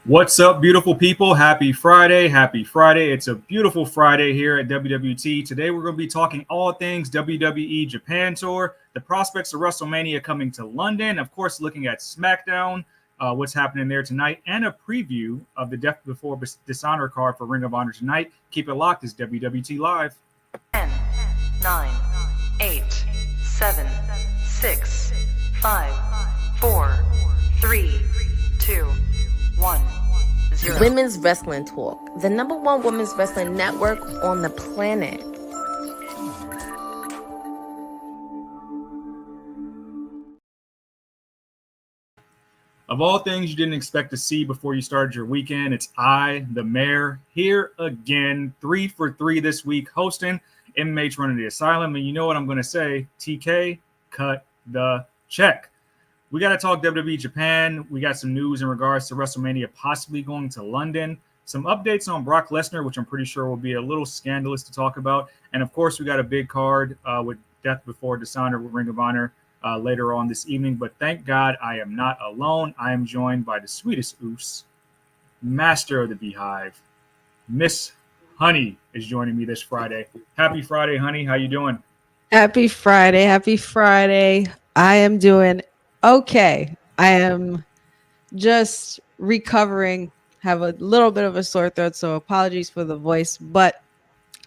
What's up, beautiful people? Happy Friday. Happy Friday. It's a beautiful Friday here at WWT. Today, we're going to be talking all things WWE Japan Tour, the prospects of WrestleMania coming to London, of course, looking at SmackDown, what's happening there tonight, and a preview of the Death Before Dishonor card for Ring of Honor tonight. Keep it locked. It's WWT Live. 10, 9, 8, 7, 6, 5, 4, 3, 2, 1, 0. Women's Wrestling Talk, the number one women's wrestling network on the planet. Of all things you didn't expect to see before you started your weekend, it's I, the mayor, here again, 3 for 3 this week, hosting MMH Running the Asylum. And you know what I'm going to say, TK, cut the check. We got to talk WWE Japan. We got some news in regards to WrestleMania possibly going to London. Some updates on Brock Lesnar, which I'm pretty sure will be a little scandalous to talk about. And, of course, we got a big card with Death Before Dishonor with Ring of Honor later on this evening. But thank God I am not alone. I am joined by the sweetest oos, master of the Beehive. Miss Honey is joining me this Friday. Happy Friday, Honey. How you doing? Happy Friday. Happy Friday. I am doing okay. I am just recovering, have a little bit of a sore throat, so apologies for the voice, but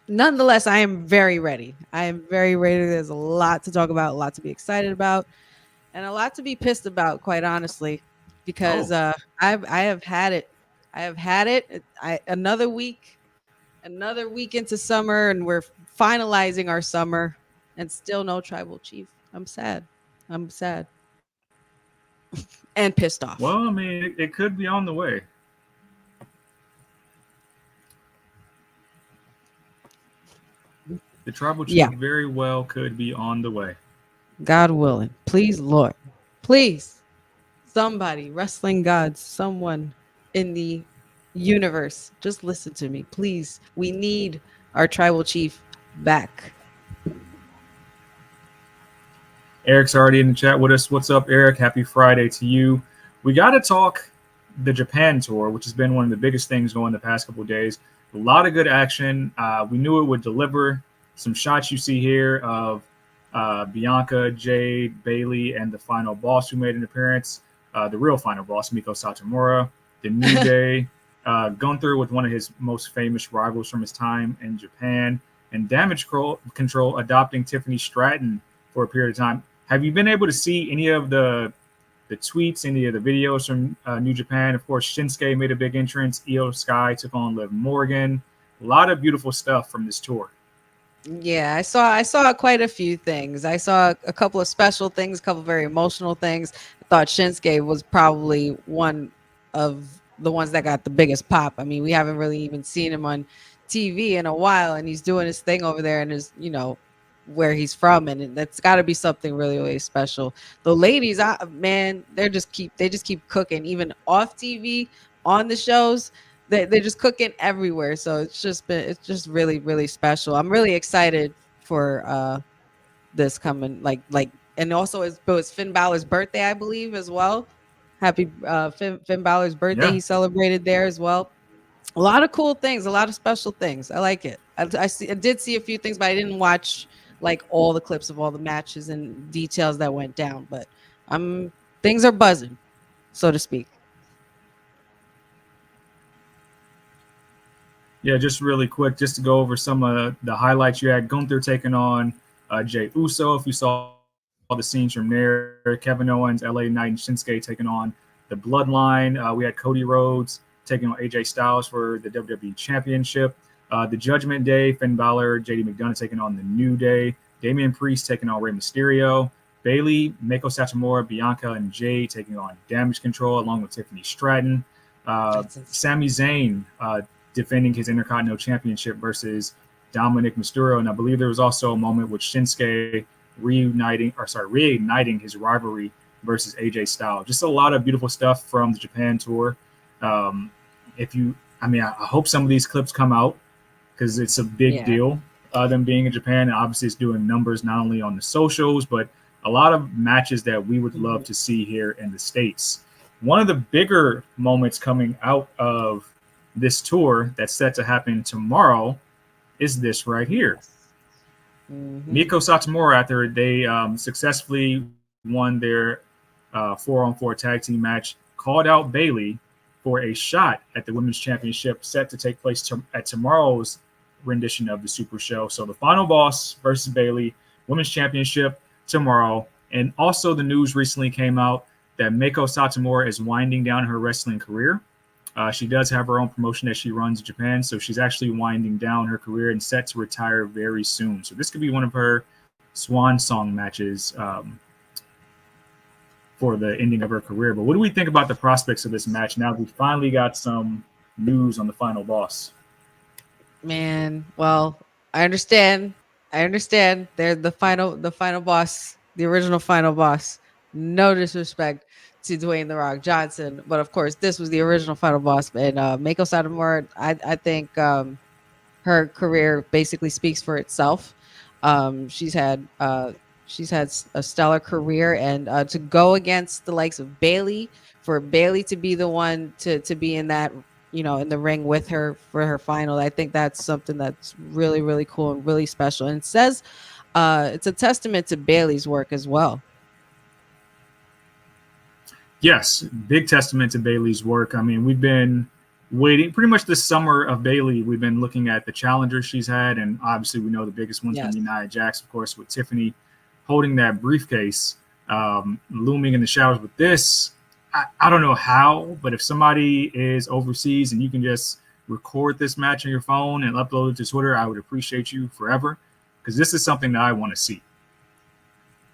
nonetheless, I am very ready. I am very ready. There's a lot to talk about, a lot to be excited about, and a lot to be pissed about, quite honestly, because I have had it. I have had it. Another week into summer, and we're finalizing our summer, and still no tribal chief. I'm sad. And pissed off. Well, I mean, it could be on the way. The tribal chief very well could be on the way. God willing. Please, Lord. Please. Somebody, wrestling gods, someone in the universe, just listen to me. Please. We need our tribal chief back. Eric's already in the chat with us. What's up, Eric? Happy Friday to you. We got to talk the Japan tour, which has been one of the biggest things going the past couple of days. A lot of good action. We knew it would deliver. Some shots you see here of Bianca, Jade, Bailey, and the final boss who made an appearance. The real final boss, Miko Satomura. The New Day. Gunther with one of his most famous rivals from his time in Japan. And Damage Control adopting Tiffany Stratton for a period of time. Have you been able to see any of the tweets, any of the videos from New Japan? Of course, Shinsuke made a big entrance. Io Sky took on Liv Morgan. A lot of beautiful stuff from this tour. Yeah, I saw quite a few things. I saw a couple of special things, a couple of very emotional things. I thought Shinsuke was probably one of the ones that got the biggest pop. I mean, we haven't really even seen him on TV in a while, and he's doing his thing over there, and is, where he's from, and that's got to be something really, really special. The ladies, man, they just keep cooking, even off TV, on the shows. They're just cooking everywhere. So it's just really, really special. I'm really excited for this coming, like, and also it was Finn Balor's birthday, I believe, as well. Happy Finn Balor's birthday. Yeah. He celebrated there as well. A lot of cool things, a lot of special things. I like it. I did see a few things, but I didn't watch like all the clips of all the matches and details that went down, but things are buzzing, so to speak. Yeah, just really quick, just to go over some of the highlights. You had Gunther taking on Jey Uso. If you saw all the scenes from there, Kevin Owens, LA Knight, and Shinsuke taking on the Bloodline. We had Cody Rhodes taking on AJ Styles for the WWE Championship. The Judgment Day, Finn Balor, JD McDonough taking on the New Day. Damian Priest taking on Rey Mysterio. Bailey, Miko Satomura, Bianca, and Jade taking on Damage Control along with Tiffany Stratton. Sami Zayn defending his Intercontinental Championship versus Dominic Mysterio. And I believe there was also a moment with Shinsuke reigniting his rivalry versus AJ Styles. Just a lot of beautiful stuff from the Japan tour. I hope some of these clips come out, because it's a big deal, them being in Japan. And obviously, it's doing numbers not only on the socials, but a lot of matches that we would love to see here in the States. one of the bigger moments coming out of this tour that's set to happen tomorrow is this right here. Miko Satomura, after they successfully won their 4-on-4 tag team match, called out Bayley for a shot at the Women's Championship set to take place at tomorrow's rendition of the Super Show. So the Final Boss versus Bayley, Women's Championship tomorrow. And also the news recently came out that Miko Satomura is winding down her wrestling career. She does have her own promotion that she runs in Japan, so she's actually winding down her career and set to retire very soon. So this could be one of her swan song matches for the ending of her career. But what do we think about the prospects of this match now we finally got some news on the Final Boss? Man, well, I understand. They're the final boss, the original final boss. No disrespect to Dwayne The Rock Johnson, but of course, this was the original final boss. And Mako Satomura, I think her career basically speaks for itself. She's had a stellar career, and to go against the likes of Bayley, for Bayley to be the one to be in that, in the ring with her for her final, I think that's something that's really, really cool and really special. And it says it's a testament to Bayley's work as well. Yes, big testament to Bayley's work. I mean, we've been waiting pretty much this summer of Bayley. We've been looking at the challengers she's had, and obviously we know the biggest one's been Nia Jax, of course, with Tiffany holding that briefcase, looming in the showers. With this, I don't know how, but if somebody is overseas and you can just record this match on your phone and upload it to Twitter, I would appreciate you forever, because this is something that I want to see.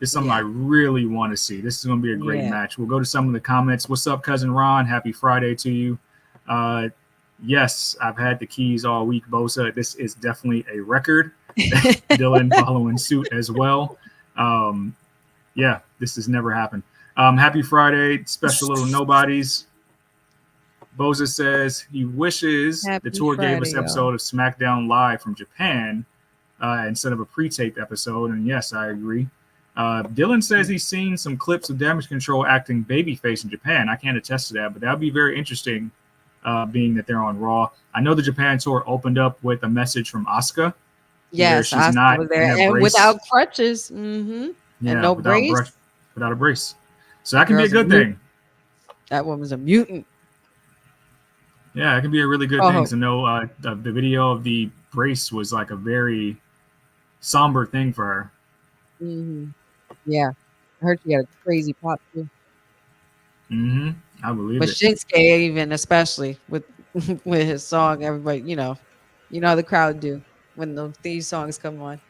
This is something I really want to see. This is going to be a great match. We'll go to some of the comments. What's up, Cousin Ron? Happy Friday to you. Yes, I've had the keys all week, Bosa. This is definitely a record. Dylan following suit as well. Yeah, this has never happened. Happy Friday, special little nobodies. Bosa says he wishes the tour gave us episode of SmackDown Live from Japan instead of a pre-taped episode. And yes, I agree. Dylan says he's seen some clips of Damage Control acting babyface in Japan. I can't attest to that, but that would be very interesting, being that they're on Raw. I know the Japan tour opened up with a message from Asuka. Yes, she's not was there and without crutches. Yeah, and no brace. Without a brace. So that can be a good thing. That woman's a mutant. Yeah, it can be a really good thing to know. The video of the brace was like a very somber thing for her. Yeah, I heard she had a crazy pop too. I believe but it. Shinsuke, even especially with his song, everybody, you know how the crowd do when these songs come on.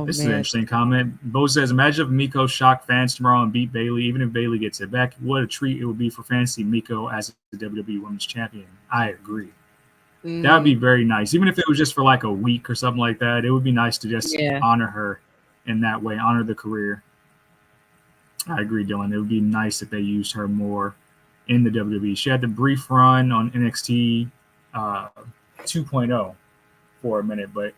This is an interesting comment. Bo says, imagine if Miko shocked fans tomorrow and beat Bayley. Even if Bayley gets it back, what a treat it would be for fans to see Miko as the WWE Women's Champion. I agree. That would be very nice. Even if it was just for like a week or something like that, it would be nice to just honor her in that way, honor the career. I agree, Dylan. It would be nice if they used her more in the WWE. She had the brief run on NXT 2.0 for a minute, but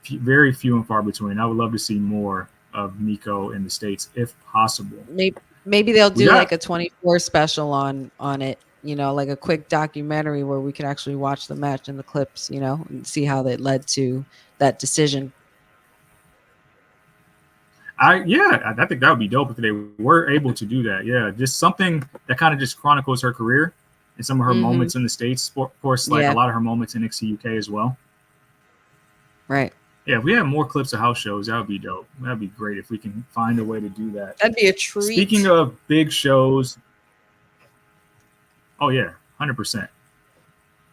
very few and far between. I would love to see more of Miko in the States if possible. Maybe they'll do like a 24 special on it, like a quick documentary where we can actually watch the match and the clips, and see how that led to that decision. I think that would be dope if they were able to do that. Yeah, just something that kind of just chronicles her career and some of her moments in the States. Of course, like a lot of her moments in NXT UK as well. Right. Yeah, if we have more clips of house shows, that would be dope. That'd be great if we can find a way to do that. That'd be a treat. Speaking of big shows, oh yeah, 100%.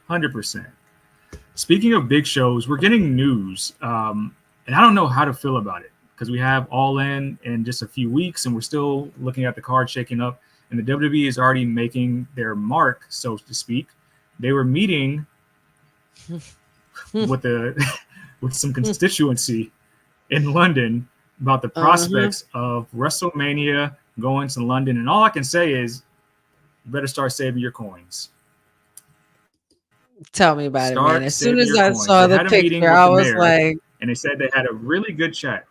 100%. Speaking of big shows, we're getting news, and I don't know how to feel about it because we have All In just a few weeks, and we're still looking at the card shaking up, and the WWE is already making their mark, so to speak. They were meeting with some constituency in London about the prospects of WrestleMania going to London. And all I can say is you better start saving your coins. Tell me about it, man. As soon as I saw the picture, I was like... And they said they had a really good chat.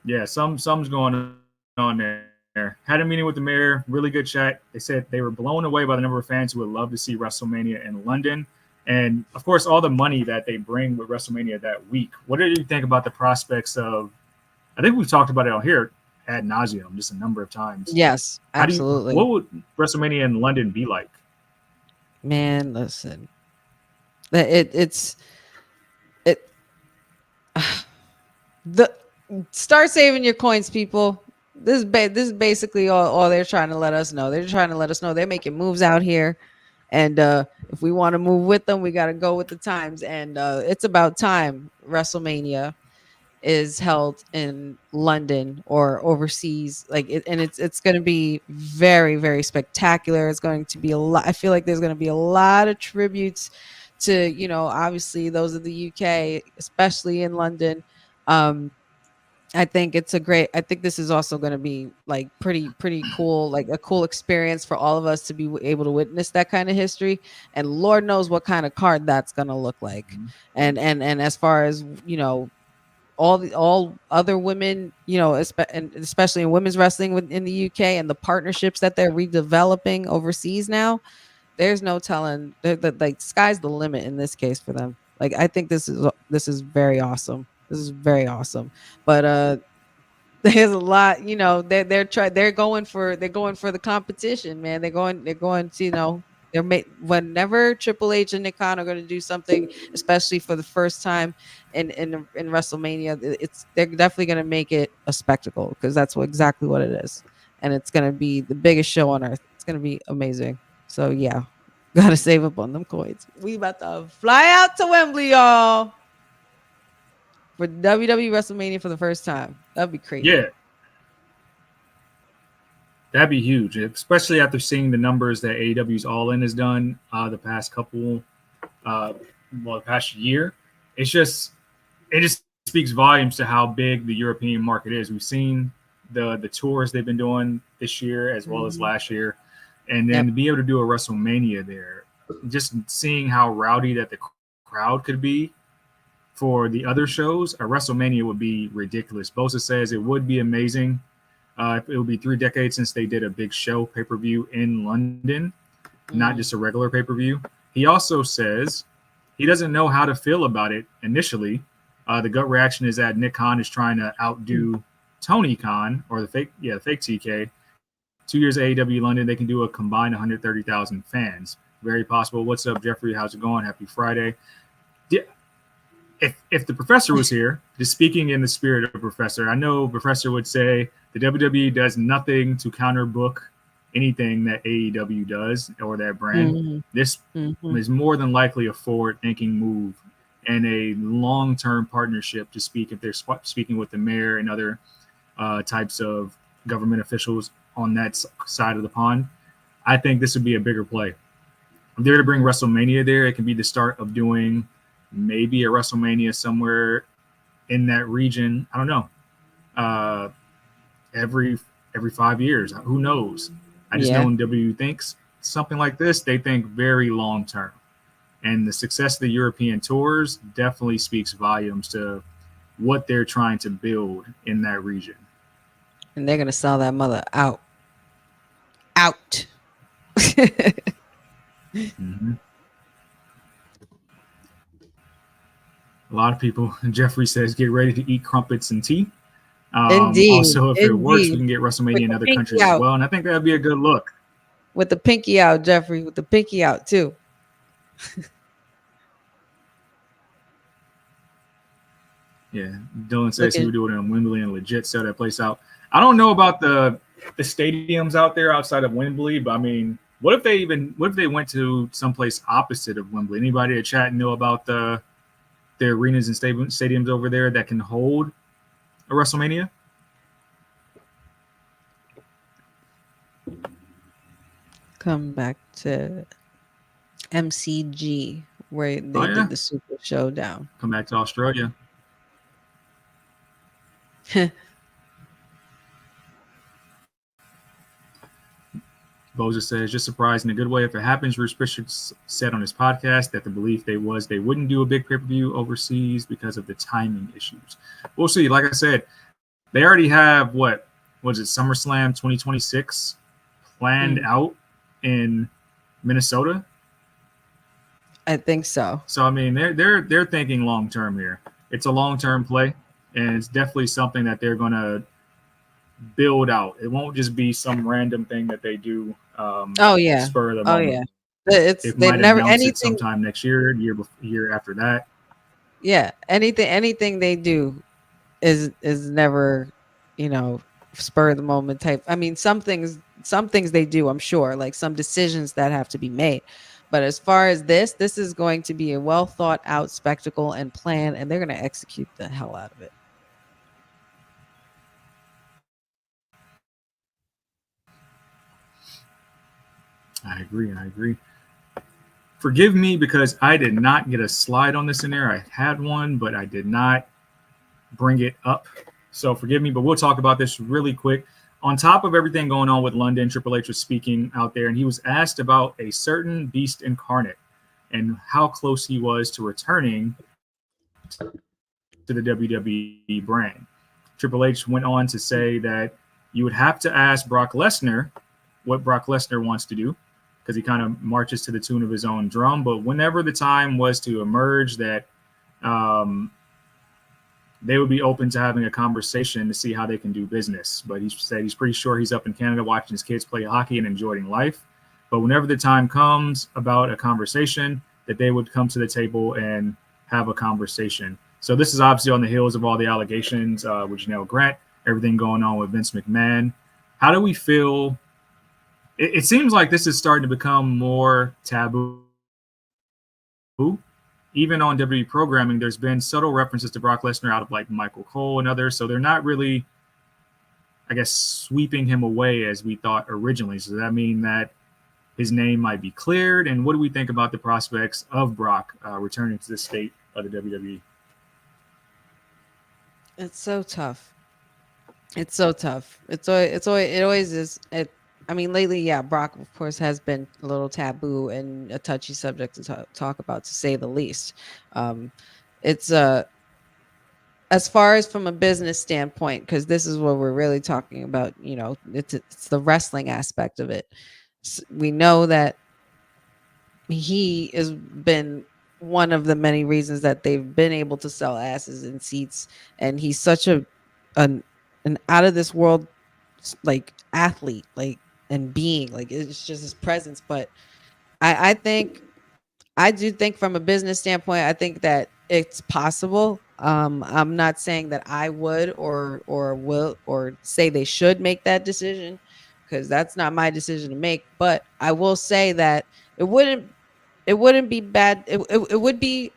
Yeah, some's going on there. Had a meeting with the mayor, really good chat. They said they were blown away by the number of fans who would love to see WrestleMania in London. And of course, all the money that they bring with WrestleMania that week. What do you think about the prospects of? I think we've talked about it on here ad nauseum just a number of times. Yes, What absolutely. would WrestleMania in London be like? Man, listen. It's it the start saving your coins, people. This is basically all they're trying to let us know. They're trying to let us know they're making moves out here. And if we want to move with them, we got to go with the times. And it's about time WrestleMania is held in London or overseas. And it's going to be very, very spectacular. It's going to be a lot. I feel like there's going to be a lot of tributes to, obviously those of the UK, especially in London. Um, I think this is also going to be like pretty cool, like a cool experience for all of us to be able to witness that kind of history. And Lord knows what kind of card that's going to look like. And as far as, all other women, and especially in women's wrestling in the UK and the partnerships that they're redeveloping overseas now, there's no telling. Like sky's the limit in this case for them. Like I think this is very awesome. This is very awesome. But there's a lot, they're going for the competition, man. They're going to, whenever Triple H and Nick Khan are going to do something, especially for the first time in WrestleMania, they're definitely going to make it a spectacle, because that's exactly what it is. And it's going to be the biggest show on earth. It's going to be amazing. So yeah, gotta save up on them coins. We about to fly out to Wembley, y'all, for WWE WrestleMania for the first time. That'd be crazy. Yeah, that'd be huge, especially after seeing the numbers that AEW's All In has done the past couple, the past year. It just speaks volumes to how big the European market is. We've seen the tours they've been doing this year as well as last year, and then to be able to do a WrestleMania there, just seeing how rowdy that the crowd could be for the other shows, a WrestleMania would be ridiculous. Bosa says it would be amazing. It will be 3 decades since they did a big show pay-per-view in London, not just a regular pay-per-view. He also says he doesn't know how to feel about it initially. The gut reaction is that Nick Khan is trying to outdo Tony Khan, or the fake TK. 2 years at AEW London, they can do a combined 130,000 fans. Very possible. What's up, Jeffrey? How's it going? Happy Friday. If the professor was here, just speaking in the spirit of professor, I know professor would say the WWE does nothing to counterbook anything that AEW does or that brand. This is more than likely a forward-thinking move and a long-term partnership to speak if they're speaking with the mayor and other types of government officials on that side of the pond. I think this would be a bigger play. If they're to bring WrestleMania there, it can be the start of doing maybe a WrestleMania somewhere in that region. I don't know. Every 5 years, who knows? I just know when WWE thinks something like this, they think very long term. And the success of the European tours definitely speaks volumes to what they're trying to build in that region. And they're gonna sell that mother out. A lot of people, Jeffrey says, get ready to eat crumpets and tea. Indeed. Also, if it works, we can get WrestleMania in other countries as well. And I think that would be a good look. With the pinky out, Jeffrey, with the pinky out too. Yeah, Dylan says he would do it in Wembley and legit sell that place out. I don't know about the stadiums out there outside of Wembley, but I mean, what if they went to someplace opposite of Wembley? Anybody in chat know about the arenas and stadiums over there that can hold a WrestleMania? Come back to MCG where they did the Super Showdown. Come back to Australia. Boza says, just surprised in a good way. If it happens, Bruce Prichard said on his podcast that the belief they wouldn't do a big pay-per-view overseas because of the timing issues. We'll see. Like I said, They already have what was it, SummerSlam 2026 planned out in Minnesota. I think so. So I mean, they're thinking long term here. It's a long term play, and it's definitely something that they're going to build out. It won't just be some random thing that they do Oh yeah. spur of the Oh moment. yeah. It's It they might never announce it anything. sometime next year, year after that. Yeah, anything they do is never, you know, spur of the moment type. I mean, some things they do, I'm sure, like some decisions that have to be made. But as far as this is going to be a well thought out spectacle and plan, and they're going to execute the hell out of it. I agree. I agree. Forgive me because I did not get a slide on this in there. I had one, but I did not bring it up. So forgive me, but we'll talk about this really quick. On top of everything going on with London, Triple H was speaking out there, and he was asked about a certain beast incarnate and how close he was to returning to the WWE brand. Triple H went on to say that you would have to ask Brock Lesnar what Brock Lesnar wants to do, because he kind of marches to the tune of his own drum. But whenever the time was to emerge that they would be open to having a conversation to see how they can do business. But he said he's pretty sure he's up in Canada watching his kids play hockey and enjoying life. But whenever the time comes about a conversation, that they would come to the table and have a conversation. So this is obviously on the heels of all the allegations with Janelle Grant, everything going on with Vince McMahon. How do we feel? It seems like this is starting to become more taboo. Even on WWE programming, there's been subtle references to Brock Lesnar out of like Michael Cole and others. So they're not really, I guess, sweeping him away as we thought originally. So does that mean that his name might be cleared? And what do we think about the prospects of Brock returning to the state of the WWE? It's so tough. It's so tough. It always is. I mean, lately, yeah, Brock, of course, has been a little taboo and a touchy subject to talk about, to say the least. It's as far as from a business standpoint, because this is what we're really talking about. You know, it's the wrestling aspect of it. We know that he has been one of the many reasons that they've been able to sell asses in seats, and he's such an out of this world like athlete, like, and being, like, it's just his presence. But I think, I do think from a business standpoint, I think that it's possible. I'm not saying that I would or will or say they should make that decision, because that's not my decision to make. But I will say that it wouldn't be bad. It would be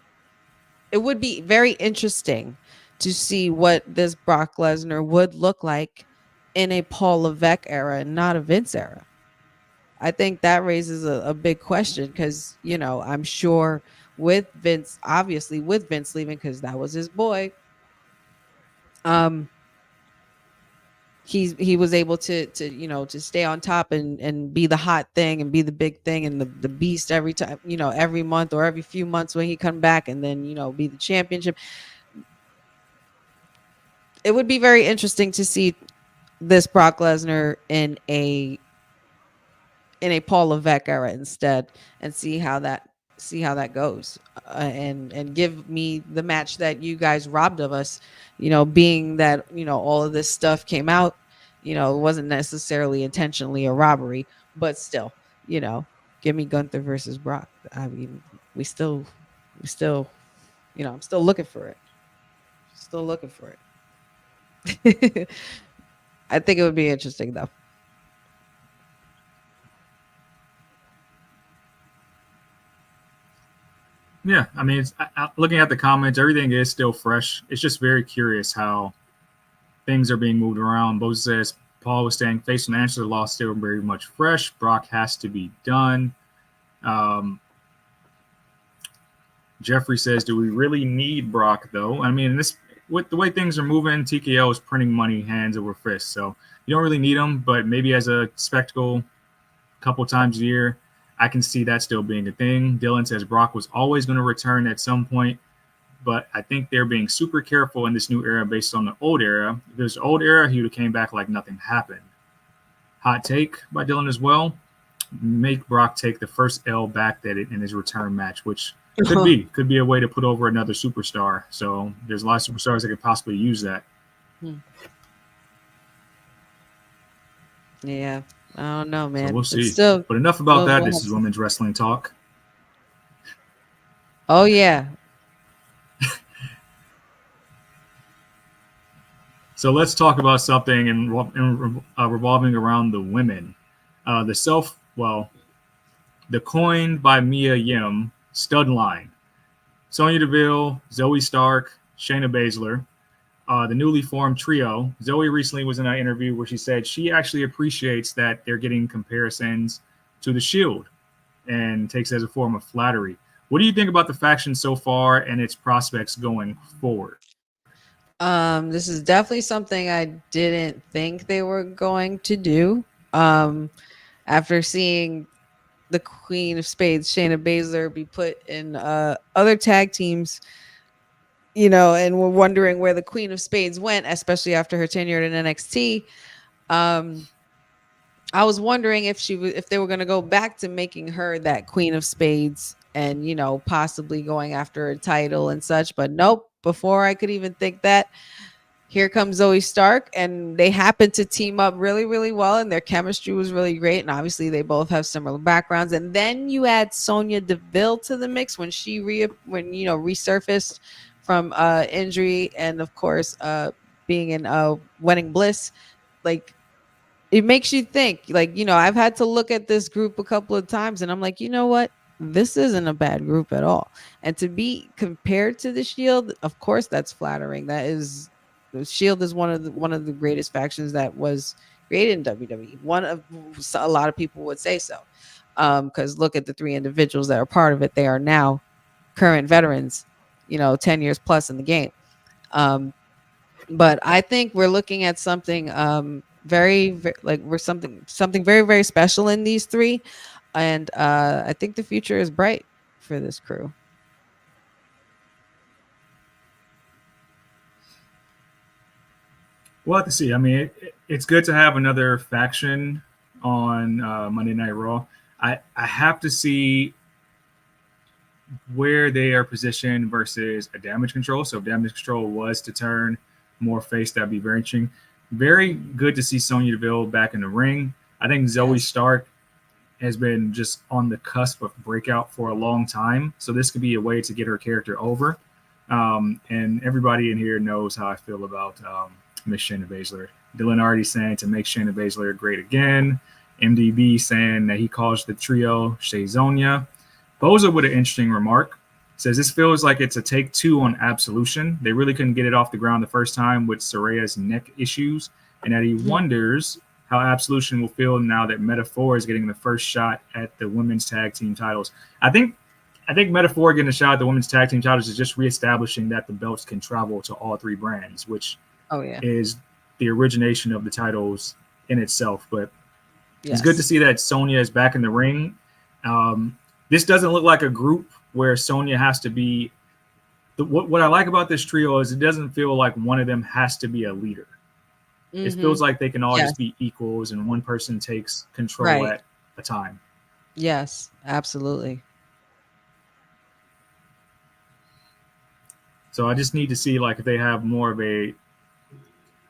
very interesting to see what this Brock Lesnar would look like in a Paul Levesque era and not a Vince era. I think that raises a big question, because, you know, I'm sure with Vince, obviously with Vince leaving, because that was his boy, he was able to you know, to stay on top and be the hot thing and be the big thing and the beast every time, you know, every month or every few months when he come back, and then, you know, be the championship. It would be very interesting to see this Brock Lesnar in a Paul Levesque era instead, and see how that goes, and give me the match that you guys robbed of us, you know, being that, you know, all of this stuff came out, you know, it wasn't necessarily intentionally a robbery, but still, you know, give me Gunther versus Brock. I mean, we still, you know, I'm still looking for it. I think it would be interesting though. Yeah, I mean, looking at the comments, everything is still fresh. It's just very curious how things are being moved around. Bo says Paul was saying face and answer, the law still very much fresh. Brock has to be done. Jeffrey says, do we really need Brock though? I mean, this, with the way things are moving, TKO is printing money hands over fists. So you don't really need him, but maybe as a spectacle, a couple times a year, I can see that still being a thing. Dylan says Brock was always going to return at some point. but I think they're being super careful in this new era based on the old era. If there's the old era, he would have came back like nothing happened. Hot take by Dylan as well. Make Brock take the first L back that it in his return match, which could be a way to put over another superstar. So there's a lot of superstars that could possibly use that. Yeah, I don't know, man. So we'll see. Still, but enough about that. This is Women's Wrestling Talk. Oh yeah. So let's talk about something revolving around the women. The coined by Mia Yim stud line. Sonya Deville, Zoe Stark, Shayna Baszler, the newly formed trio. Zoe recently was in an interview where she said she actually appreciates that they're getting comparisons to the Shield and takes it as a form of flattery. What do you think about the faction so far and its prospects going forward? This is definitely something I didn't think they were going to do. After seeing the Queen of Spades, Shayna Baszler, be put in other tag teams, and we're wondering where the Queen of Spades went, especially after her tenure in NXT. I was wondering if they were going to go back to making her that Queen of Spades and, possibly going after a title and such. But nope, before I could even think that, here comes Zoe Stark, and they happened to team up really, really well, and their chemistry was really great. And obviously, they both have similar backgrounds. And then you add Sonya Deville to the mix when she resurfaced from injury, and of course, being in Wedding Bliss, like. It makes you think, I've had to look at this group a couple of times and I'm like, you know what? This isn't a bad group at all. And to be compared to the Shield, of course, that's flattering. The Shield is one of the greatest factions that was created in WWE. A lot of people would say so. Because look at the three individuals that are part of it. They are now current veterans, 10 years plus in the game. But I think we're looking at something we're something very, very special in these three, and I think the future is bright for this crew. We'll have to see. I mean, it's good to have another faction on Monday Night Raw. I have to see where they are positioned versus a Damage Control. So if Damage Control was to turn more face, that'd be very interesting. Very good to see Sonya Deville back in the ring. I think Zoe Stark has been just on the cusp of breakout for a long time. So this could be a way to get her character over. And everybody in here knows how I feel about Miss Shayna Baszler. Dylan already saying to make Shayna Baszler great again. MDB saying that he calls the trio Shayzonia. Boza with an interesting remark. Says this feels like it's a take two on Absolution. They really couldn't get it off the ground the first time with Soraya's neck issues, and that he wonders how Absolution will feel now that Metaphor is getting the first shot at the women's tag team titles. I think Metaphor getting a shot at the women's tag team titles is just reestablishing that the belts can travel to all three brands, which is the origination of the titles in itself. But it's good to see that Sonya is back in the ring. This doesn't look like a group where Sonya has to be what I like about this trio is it doesn't feel like one of them has to be a leader. Mm-hmm. It feels like they can all just be equals and one person takes control at a time. Yes, absolutely. So I just need to see if they have more of a,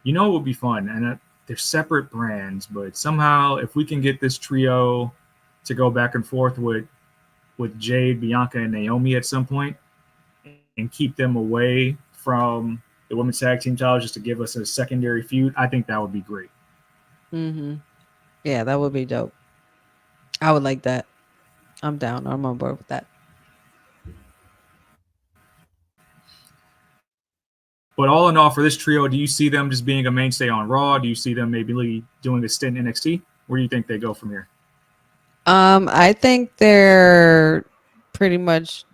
it would be fun. And they're separate brands, but somehow if we can get this trio to go back and forth with Jade, Bianca, and Naomi at some point and keep them away from the women's tag team titles just to give us a secondary feud, I think that would be great. Mm-hmm. Yeah, that would be dope. I would like that. I'm down. I'm on board with that. But all in all, for this trio, do you see them just being a mainstay on Raw? Do you see them maybe doing a stint in NXT? Where do you think they go from here? I think they're pretty much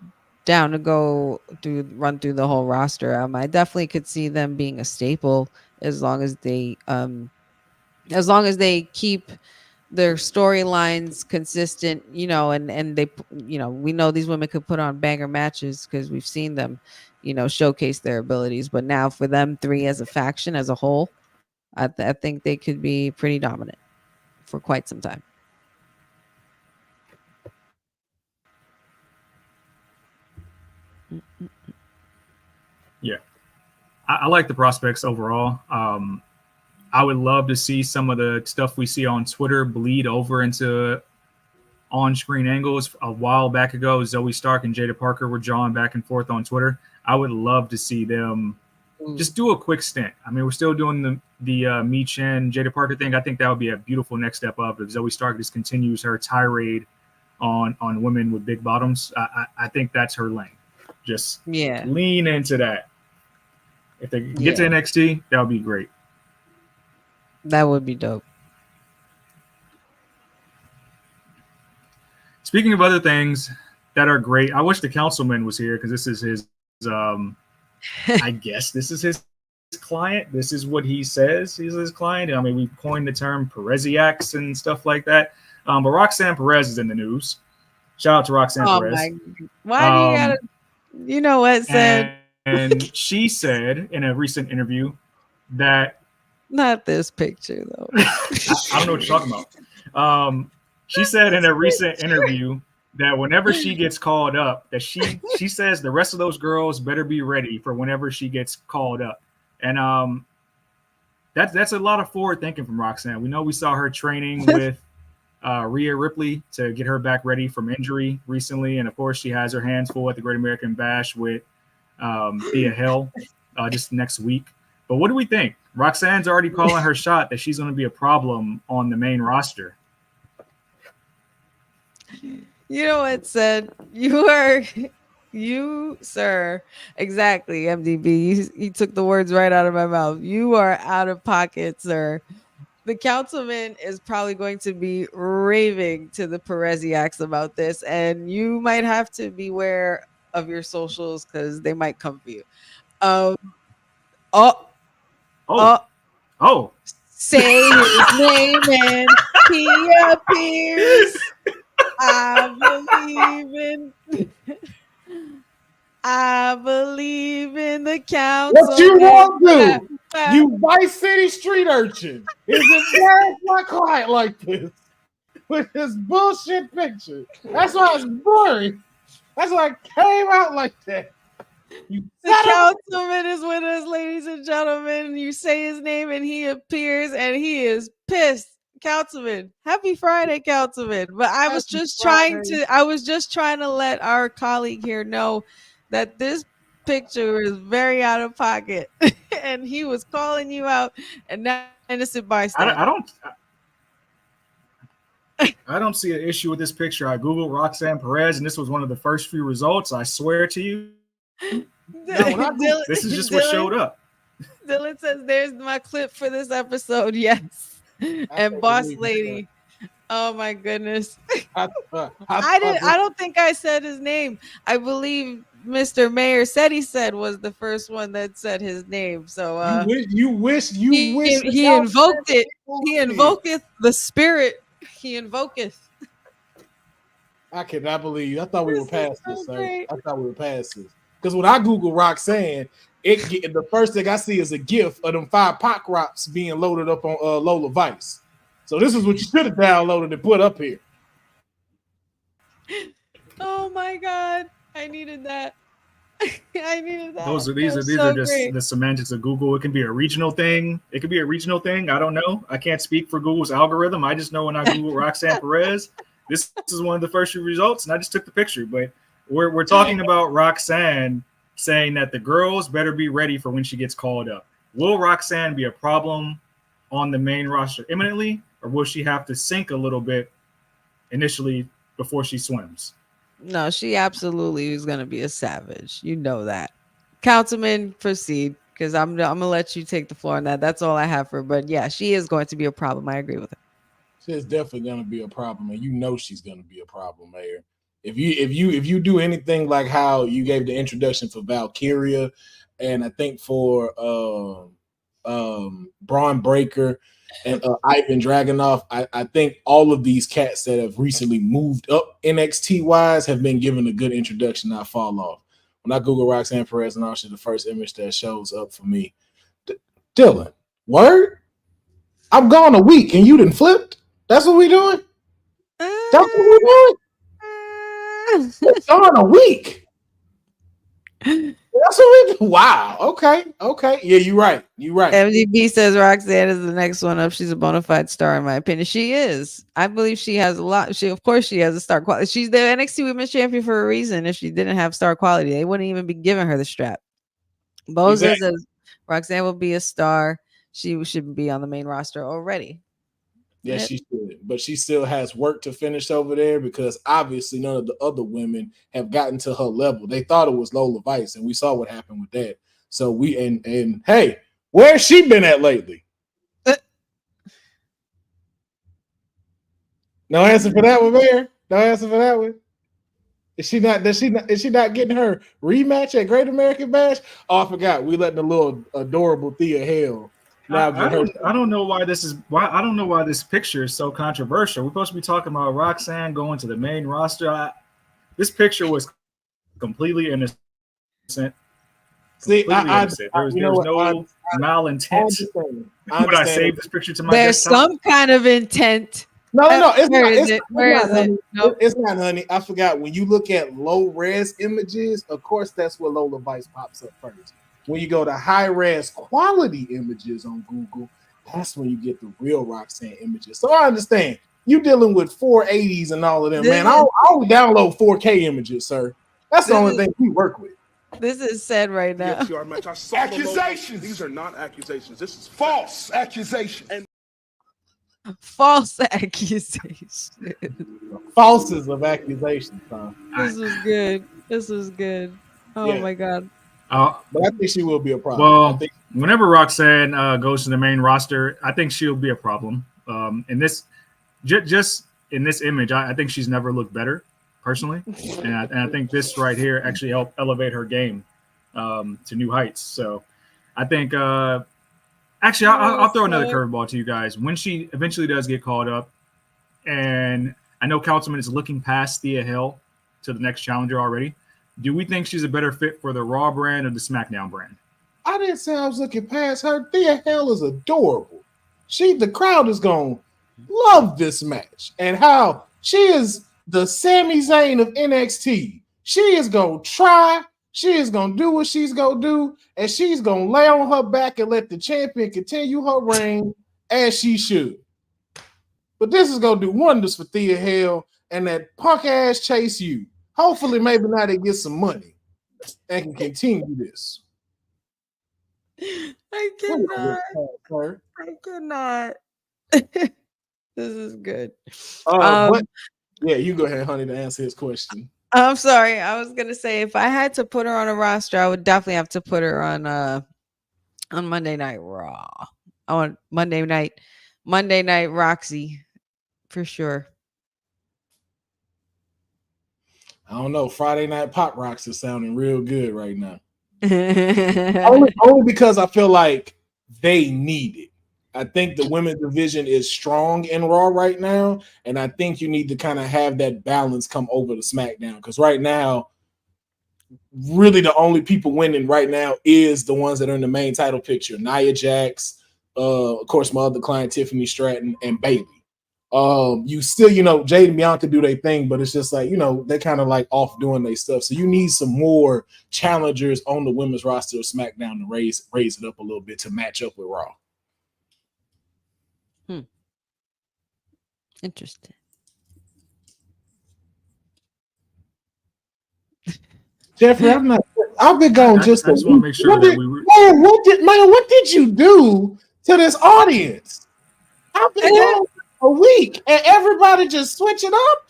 down to go run through the whole roster. I definitely could see them being a staple as long as they keep their storylines consistent, and they, we know these women could put on banger matches because we've seen them, showcase their abilities. But now for them three as a faction, as a whole, I think they could be pretty dominant for quite some time. Yeah, I like the prospects overall. I would love to see some of the stuff we see on Twitter bleed over into on-screen angles. A while back ago, Zoe Stark and Jada Parker were jawing back and forth on Twitter. I would love to see them just do a quick stint. I mean, we're still doing the Mi Chen, Jada Parker thing. I think that would be a beautiful next step up if Zoe Stark just continues her tirade on women with big bottoms. I think that's her lane. Just lean into that. If they get to NXT, that would be great. That would be dope. Speaking of other things that are great, I wish the councilman was here because this is his, I guess this is his client. This is what he says he's his client. I mean, we coined the term Pereziacs and stuff like that. But Roxanne Perez is in the news. Shout out to Roxanne Perez. Why do you gotta, you know what said? And she said in a recent interview that not this picture though. I don't know what you're talking about. She said in a recent interview that whenever she gets called up, that she says the rest of those girls better be ready for whenever she gets called up. And that's a lot of forward thinking from Roxanne. We know we saw her training with Rhea Ripley to get her back ready from injury recently, and of course she has her hands full at the Great American Bash with Thea Hill just next week. But what do we think? Roxanne's already calling her shot that she's going to be a problem on the main roster. You know what said? You, sir, exactly, MDB. You took the words right out of my mouth. You are out of pocket, sir. The councilman is probably going to be raving to the Pereziacs about this, and you might have to beware of your socials because they might come for you. Say his name and he appears. I believe in the council. What you want to do? You Vice City street urchin is embarrass my client like this with this bullshit picture. That's why it's blurry. That's why it came out like that. The councilman is with us, ladies and gentlemen. You say his name and he appears, and he is pissed. Councilman, happy Friday, Councilman. But I was just trying to let our colleague here know that this picture is very out of pocket, and he was calling you out, and not innocent bystander. I don't see an issue with this picture. I googled Roxanne Perez, and this was one of the first few results. I swear to you. This is just what showed up. Dylan says, "There's my clip for this episode." Yes. And boss lady, oh my goodness. I don't think I said his name. I believe Mr. Mayor said he was the first one that said his name. So you wish he invoked it. He invoketh the spirit. He invoketh. I cannot believe. I thought we were past this, sir. I thought we were past this. Because when I Google Roxanne, the first thing I see is a GIF of them 5 Pac Rops being loaded up on Lola Vice. So this is what you should have downloaded and put up here. Oh my God. I needed that. These are just the semantics of Google. It can be a regional thing. I don't know. I can't speak for Google's algorithm. I just know when I Google Roxanne Perez, this is one of the first few results, and I just took the picture. But we're talking about Roxanne saying that the girls better be ready for when she gets called up. Will Roxanne be a problem on the main roster imminently, or will she have to sink a little bit initially before she swims? No, she absolutely is going to be a savage. You know that. Councilman, proceed, because I'm going to let you take the floor on that. That's all I have for her. But yeah, she is going to be a problem. I agree with her. She's definitely going to be a problem, and you know she's going to be a problem, Mayor. If you do anything like how you gave the introduction for Valkyria, and I think for Braun Breaker and Ivan Dragunov, I think all of these cats that have recently moved up NXT wise have been given a good introduction, not fall off. when I Google Roxanne Perez and all, she's the first image that shows up for me. Dylan, word? I'm gone a week and you done flipped? That's what we doing? That's what we doing? Gone a week. That's what we do. Wow. Okay. Yeah, you're right. MDB says Roxanne is the next one up. She's a bona fide star, in my opinion. She is. I believe she has a lot. Of course, she has a star quality. She's the NXT Women's Champion for a reason. If she didn't have star quality, they wouldn't even be giving her the strap. Boza says Roxanne will be a star. She should be on the main roster already. Yes, she should. But she still has work to finish over there because obviously none of the other women have gotten to her level. They thought it was Lola Vice, and we saw what happened with that. So we and hey, where's she been at lately? No answer for that one, Mayor. No answer for that one. Is she not getting her rematch at Great American Bash? Oh, I forgot. We letting the little adorable Thea Hale. I don't know why this picture is so controversial. We're supposed to be talking about Roxanne going to the main roster. This picture was completely innocent. See, there's no malintent. Would I save this picture to my There's desktop? some kind of intent. No, it's Where not. is it? Where is it? Nope. It's not, honey. I forgot. When you look at low res images, of course, that's where Lola Vice pops up first. When you go to high res quality images on Google, that's when you get the real Roxanne images. So I understand you dealing with 480s and all of them, man. I'll download 4K images, sir. That's the only thing we work with. This is said right now. Accusations. These are not accusations. This is false accusation. And false accusations. Falses of accusations, huh? This was good. Oh my God. But I think she will be a problem. Well, whenever Roxanne goes to the main roster, I think she'll be a problem. In this, just in this image, I think she's never looked better, personally, and I think this right here actually helped elevate her game to new heights. So, I think actually I'll throw another curveball to you guys. When she eventually does get called up, and I know Councilman is looking past Thea Hale to the next challenger already. Do we think she's a better fit for the Raw brand or the SmackDown brand? I didn't say I was looking past her. Thea Hale is adorable. The crowd is going to love this match and how she is the Sami Zayn of NXT. She is going to try. She is going to do what she's going to do, and she's going to lay on her back and let the champion continue her reign as she should. But this is going to do wonders for Thea Hale and that punk ass Chase U. Hopefully, maybe now they get some money and can continue this. I cannot. This is good. Yeah, you go ahead, honey, to answer his question. I'm sorry. I was gonna say if I had to put her on a roster, I would definitely have to put her on Monday Night Raw. I want Monday night Roxy for sure. I don't know. Friday Night Pop Rocks is sounding real good right now. only because I feel like they need it. I think the women's division is strong in Raw right now, and I think you need to kind of have that balance come over to SmackDown because right now, really the only people winning right now is the ones that are in the main title picture. Nia Jax, of course, my other client, Tiffany Stratton, and Bayley. You still, Jade and Bianca do their thing, but it's just like, they're kind of like off doing their stuff. So you need some more challengers on the women's roster of SmackDown to raise it up a little bit to match up with Raw. Interesting. Jeffrey, I've been gone just I just want to make sure that we were. What did you do to this audience? I've been gone a week and everybody just switching up.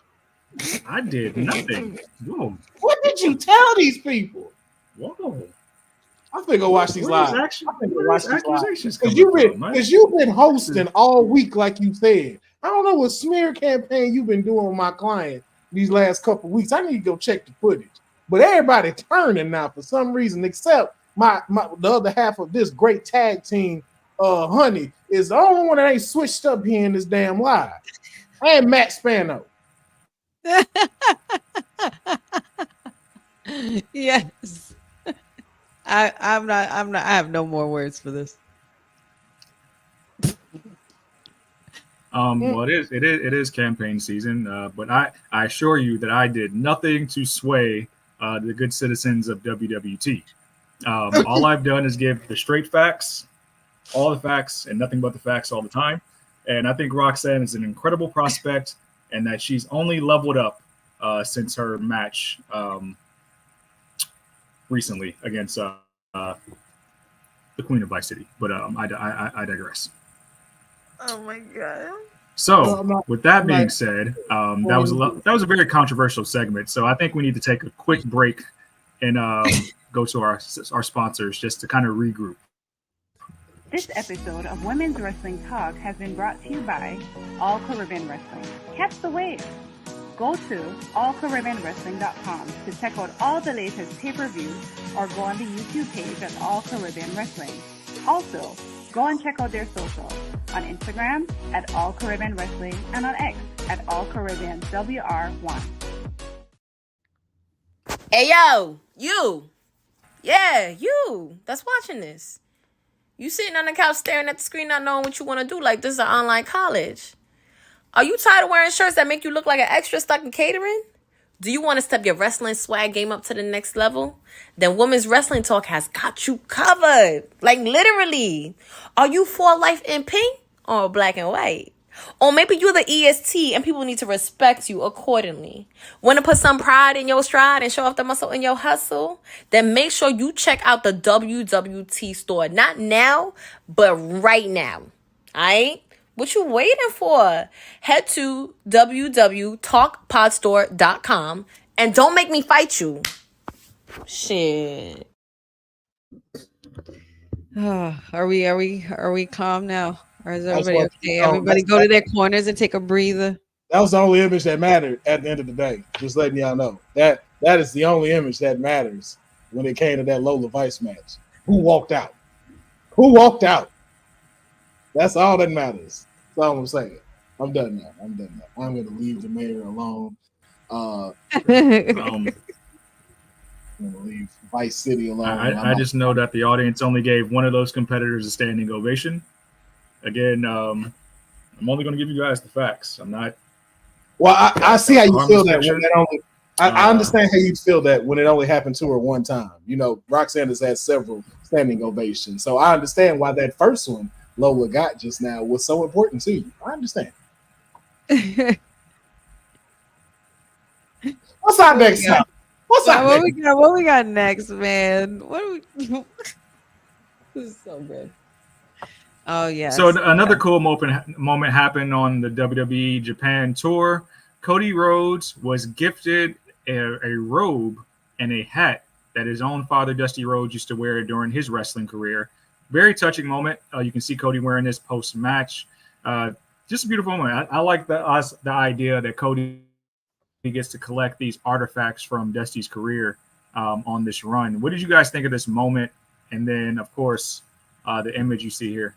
I did nothing. Whoa. What did you tell these people? Whoa. I'm gonna go watch these live. Accusations because you've been hosting all week, like you said. I don't know what smear campaign you've been doing with my client these last couple of weeks. I need to go check the footage. But everybody turning now for some reason, except the other half of this great tag team, Honey, is the only one that ain't switched up here in this damn live. And Matt Spano. Yes. I'm not. I have no more words for this. Well, it is campaign season, but I assure you that I did nothing to sway the good citizens of WWT. All I've done is give the straight facts, all the facts, and nothing but the facts all the time. And I think Roxanne is an incredible prospect, and that she's only leveled up since her match recently against the Queen of Vice City. But I digress. Oh my god. So, with that being said, that was a very controversial segment. So I think we need to take a quick break and go to our sponsors just to kind of regroup. This episode of Women's Wrestling Talk has been brought to you by All Caribbean Wrestling. Catch the wave. Go to allcaribbeanwrestling.com to check out all the latest pay-per-views or go on the YouTube page at All Caribbean Wrestling. Also, go and check out their socials on Instagram at All Caribbean Wrestling and on X at All Caribbean WR1. Hey yo, you. Yeah, you that's watching this. You sitting on the couch staring at the screen not knowing what you want to do like this is an online college. Are you tired of wearing shirts that make you look like an extra stuck in catering? Do you want to step your wrestling swag game up to the next level? Then Women's Wrestling Talk has got you covered. Like literally. Are you for life in pink or black and white? Or maybe you're the EST and people need to respect you accordingly. Want to put some pride in your stride and show off the muscle in your hustle? Then make sure you check out the WWT store. Not now, but right now. Alright? What you waiting for? Head to www talkpodstore.com and don't make me fight you. Shit. Are we calm now? Or is everybody okay? Everybody go to their corners and take a breather. That was the only image that mattered at the end of the day. Just letting y'all know. That is the only image that matters when it came to that Lola Vice match. Who walked out? Who walked out? That's all that matters. That's all I'm saying. I'm done now. I'm going to leave the mayor alone. I'm going to leave Vice City alone. I just know that the audience only gave one of those competitors a standing ovation. Again, I'm only going to give you guys the facts. I'm not. Well, I see how you feel that when that only. I understand how you feel that when it only happened to her one time. You know, Roxanne has had several standing ovations, so I understand why that first one Lola got just now was so important to you. I understand. What's our next time? What we got next, man? This is so good. Oh yeah. So another cool moment happened on the WWE Japan tour. Cody Rhodes was gifted a robe and a hat that his own father, Dusty Rhodes, used to wear during his wrestling career. Very touching moment. You can see Cody wearing this post-match. Just a beautiful moment. I like the idea that Cody gets to collect these artifacts from Dusty's career on this run. What did you guys think of this moment? And then, of course, the image you see here.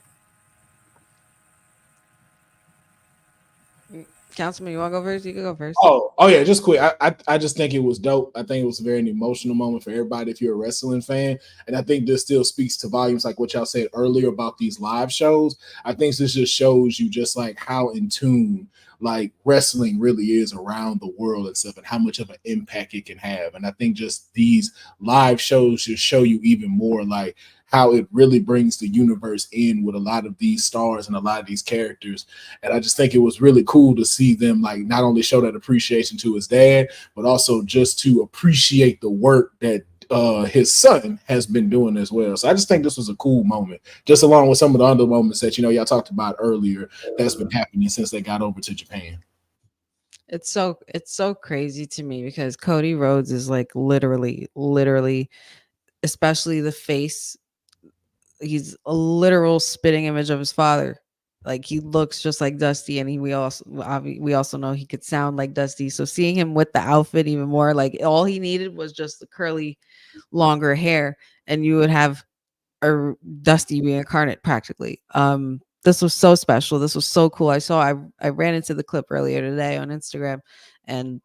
Councilman, you want to go first? You can go first. Oh yeah, just quick. I just think it was dope. I think it was a very emotional moment for everybody if you're a wrestling fan. And I think this still speaks to volumes like what y'all said earlier about these live shows. I think this just shows you just like how in tune like wrestling really is around the world and stuff and how much of an impact it can have. And I think just these live shows just show you even more like how it really brings the universe in with a lot of these stars and a lot of these characters. And I just think it was really cool to see them like not only show that appreciation to his dad, but also just to appreciate the work that his son has been doing as well. So I just think this was a cool moment, just along with some of the other moments that, you know, y'all talked about earlier that's been happening since they got over to Japan. It's so crazy to me because Cody Rhodes is like literally, especially the face. He's a literal spitting image of his father. Like he looks just like Dusty, and we also know he could sound like Dusty. So seeing him with the outfit even more, like all he needed was just the curly, longer hair, and you would have a Dusty reincarnate practically. This was so special. This was so cool. I ran into the clip earlier today on Instagram, and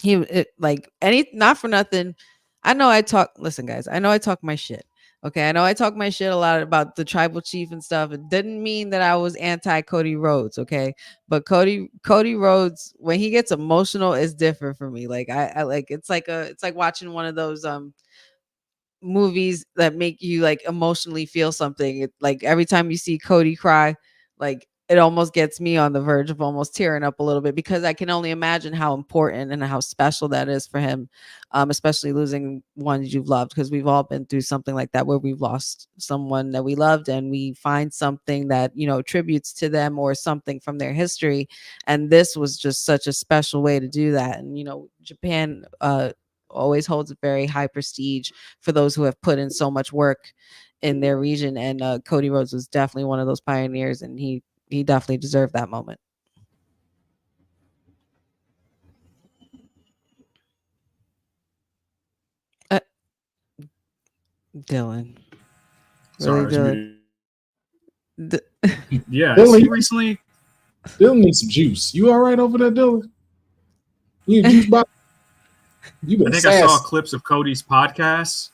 not for nothing. I know I talk. Listen, guys, I know I talk my shit. Okay, I know I talk my shit a lot about the tribal chief and stuff. It didn't mean that I was anti Cody Rhodes. Okay, but Cody Rhodes, when he gets emotional, is different for me. Like I like it's like watching one of those movies that make you like emotionally feel something. Like every time you see Cody cry, like it almost gets me on the verge of almost tearing up a little bit because I can only imagine how important and how special that is for him, especially losing ones you've loved, because we've all been through something like that where we've lost someone that we loved and we find something that, you know, tributes to them or something from their history. And this was just such a special way to do that. And, you know, Japan always holds a very high prestige for those who have put in so much work in their region. And Cody Rhodes was definitely one of those pioneers, and he definitely deserved that moment. Dylan. Sorry, I Really, was Dylan? muted. Yeah, Dylan, see recently. Dylan needs some juice. You all right over there, Dylan? You need a juice box? You been I think I saw sassy. clips of Cody's podcasts.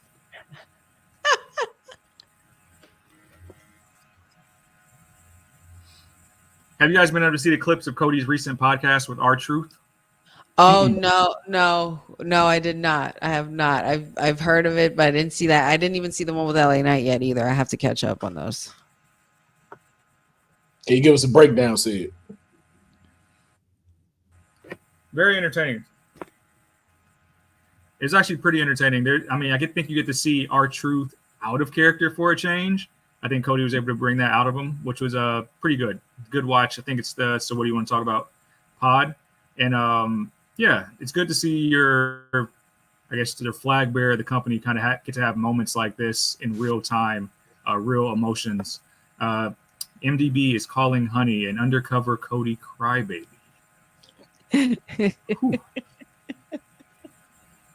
Have you guys been able to see the clips of Cody's recent podcast with R-Truth? Oh no, I did not. I have not. I've heard of it, but I didn't see that. I didn't even see the one with LA Knight yet either. I have to catch up on those. Can you give us a breakdown, Sid? Very entertaining. It's actually pretty entertaining. I mean, I think you get to see R-Truth out of character for a change. I think Cody was able to bring that out of him, which was pretty good. Good watch. I think it's the So What Do You Want to Talk About pod. And yeah, it's good to see your, I guess, the flag bearer of the company kind of get to have moments like this in real time, real emotions. MDB is calling Honey an undercover Cody crybaby.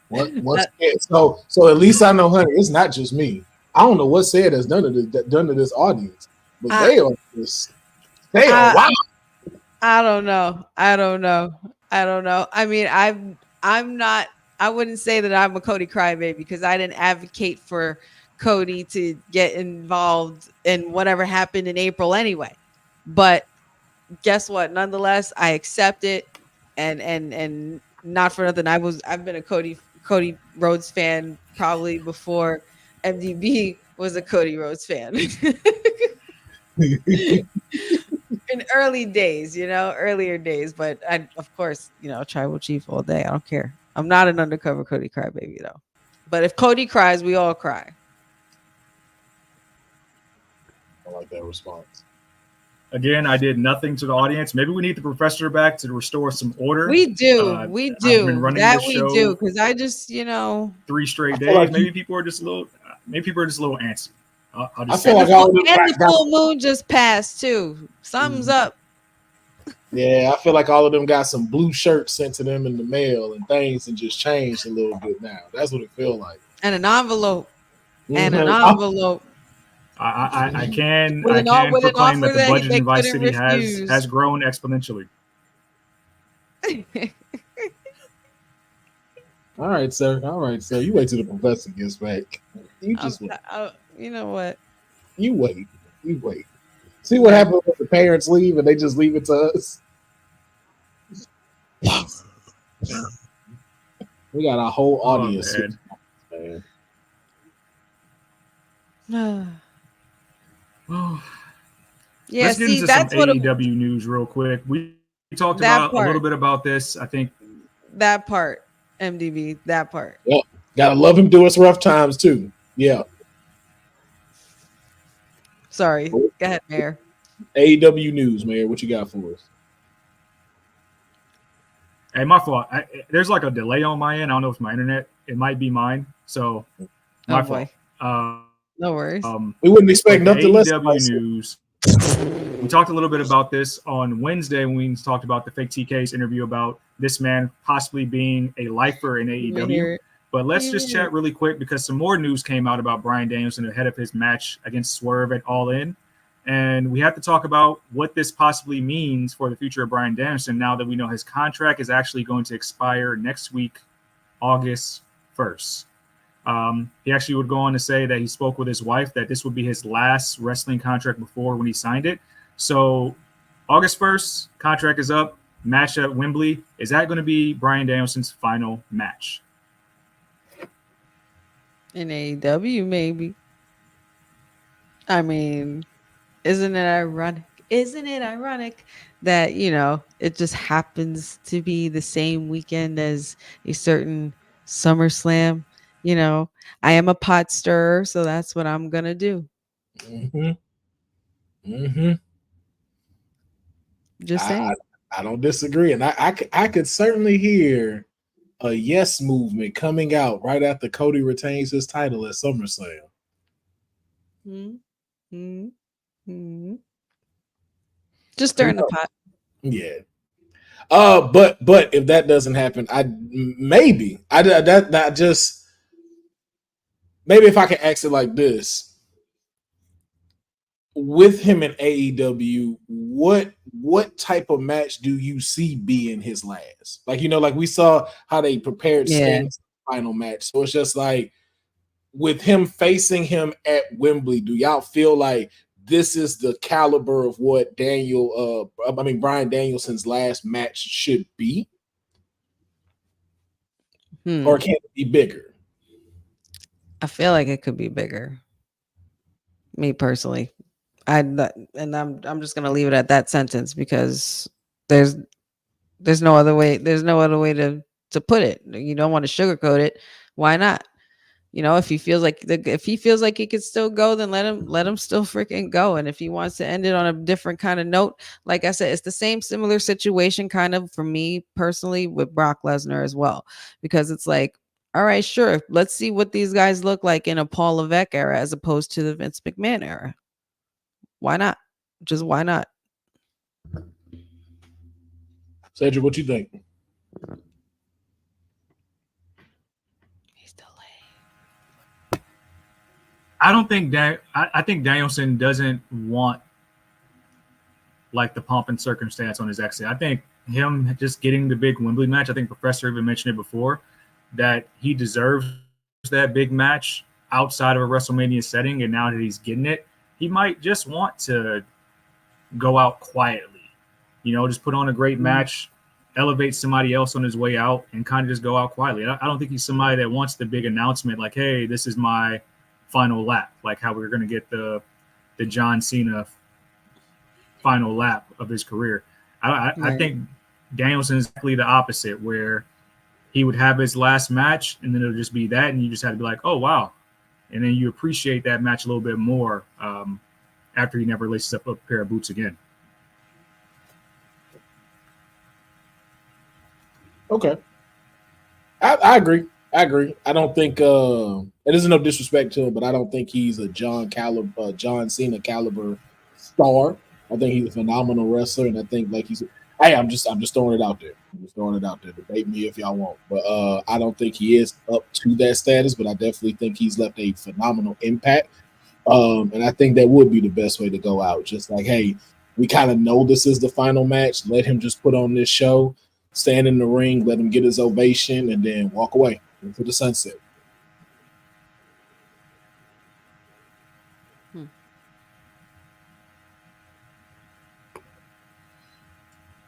What? So at least I know, Honey, it's not just me. I don't know what said has done to this audience, but they are wow. I don't know. I mean, I'm not. I wouldn't say that I'm a Cody crybaby because I didn't advocate for Cody to get involved in whatever happened in April anyway. But guess what? Nonetheless, I accept it, and not for nothing. I've been a Cody Rhodes fan probably before MDB was a Cody Rhodes fan. In earlier days, but I, of course, tribal chief all day. I don't care. I'm not an undercover Cody crybaby though. But if Cody cries, we all cry. I like that response. Again, I did nothing to the audience. Maybe we need the professor back to restore some order. We do. I've been running that this we show do because I just 3 straight days. Like maybe people are just a little. Maybe people are just a little antsy. I'll just say like the full moon just passed too. Something's up. Yeah, I feel like all of them got some blue shirts sent to them in the mail and things and just changed a little bit now. That's what it feels like. And an envelope. I can proclaim that the budget in Vice City has grown exponentially. All right, sir. You wait till the professor gets back. You just wait. You know what? You wait. See what happens when the parents leave and they just leave it to us. We got a whole audience. Man. Yeah, let's get into some AEW news real quick. We talked about a little bit about this. I think that part, MDB, that part. Yeah, gotta love him through us rough times too. Yeah. Sorry, go ahead, Mayor. AEW news, Mayor. What you got for us? Hey, my fault. There's like a delay on my end. I don't know if it's my internet. It might be mine. So my fault. No worries. We wouldn't expect nothing less. AEW news. We talked a little bit about this on Wednesday when we talked about the fake TK's interview about this man possibly being a lifer in AEW. But let's just chat really quick because some more news came out about Bryan Danielson ahead of his match against Swerve at All In. And we have to talk about what this possibly means for the future of Bryan Danielson now that we know his contract is actually going to expire next week, August 1st. He actually would go on to say that he spoke with his wife that this would be his last wrestling contract before when he signed it. So August 1st, contract is up. Match at Wembley. Is that going to be Bryan Danielson's final match? In AEW, maybe. I mean, isn't it ironic? Isn't it ironic that, it just happens to be the same weekend as a certain SummerSlam? I am a pot stirrer, so that's what I'm going to do. Just saying. I don't disagree. And I could certainly hear a yes movement coming out right after Cody retains his title at SummerSlam. Just stirring the pot. Yeah. But if that doesn't happen, maybe if I can ask it like this. With him in AEW, what type of match do you see being his last? Like, like we saw how they prepared Sting's final match. So it's just like with him facing him at Wembley, do y'all feel like this is the caliber of what Bryan Danielson's last match should be? Or can it be bigger? I feel like it could be bigger. Me personally. I'm just gonna leave it at that sentence because there's no other way to put it. You don't want to sugarcoat it. Why not? If he feels like he could still go, then let him still freaking go. And if he wants to end it on a different kind of note, like I said, it's the same similar situation kind of for me personally with Brock Lesnar as well, because it's like, all right, sure, let's see what these guys look like in a Paul Levesque era as opposed to the Vince McMahon era. Why not? Just why not? Cedric, what you think? He's delayed. I don't think I think Danielson doesn't want like the pomp and circumstance on his exit. I think him just getting the big Wembley match, I think Professor even mentioned it before, that he deserves that big match outside of a WrestleMania setting. And now that he's getting it, he might just want to go out quietly, just put on a great match, elevate somebody else on his way out, and kind of just go out quietly. I don't think he's somebody that wants the big announcement like, hey, this is my final lap, like how we were going to get the John Cena final lap of his career. I think Danielson is exactly the opposite, where he would have his last match, and then it'll just be that, and you just have to be like, oh, wow. And then you appreciate that match a little bit more after he never laces up a pair of boots again. Okay. I agree. I don't think it isn't no disrespect to him, but I don't think he's a John Cena caliber star. I think he's a phenomenal wrestler, and I think I'm just throwing it out there. Debate me if y'all want, but I don't think he is up to that status. But I definitely think he's left a phenomenal impact, and I think that would be the best way to go out. Just like, hey, we kind of know this is the final match. Let him just put on this show, stand in the ring, let him get his ovation, and then walk away into the sunset.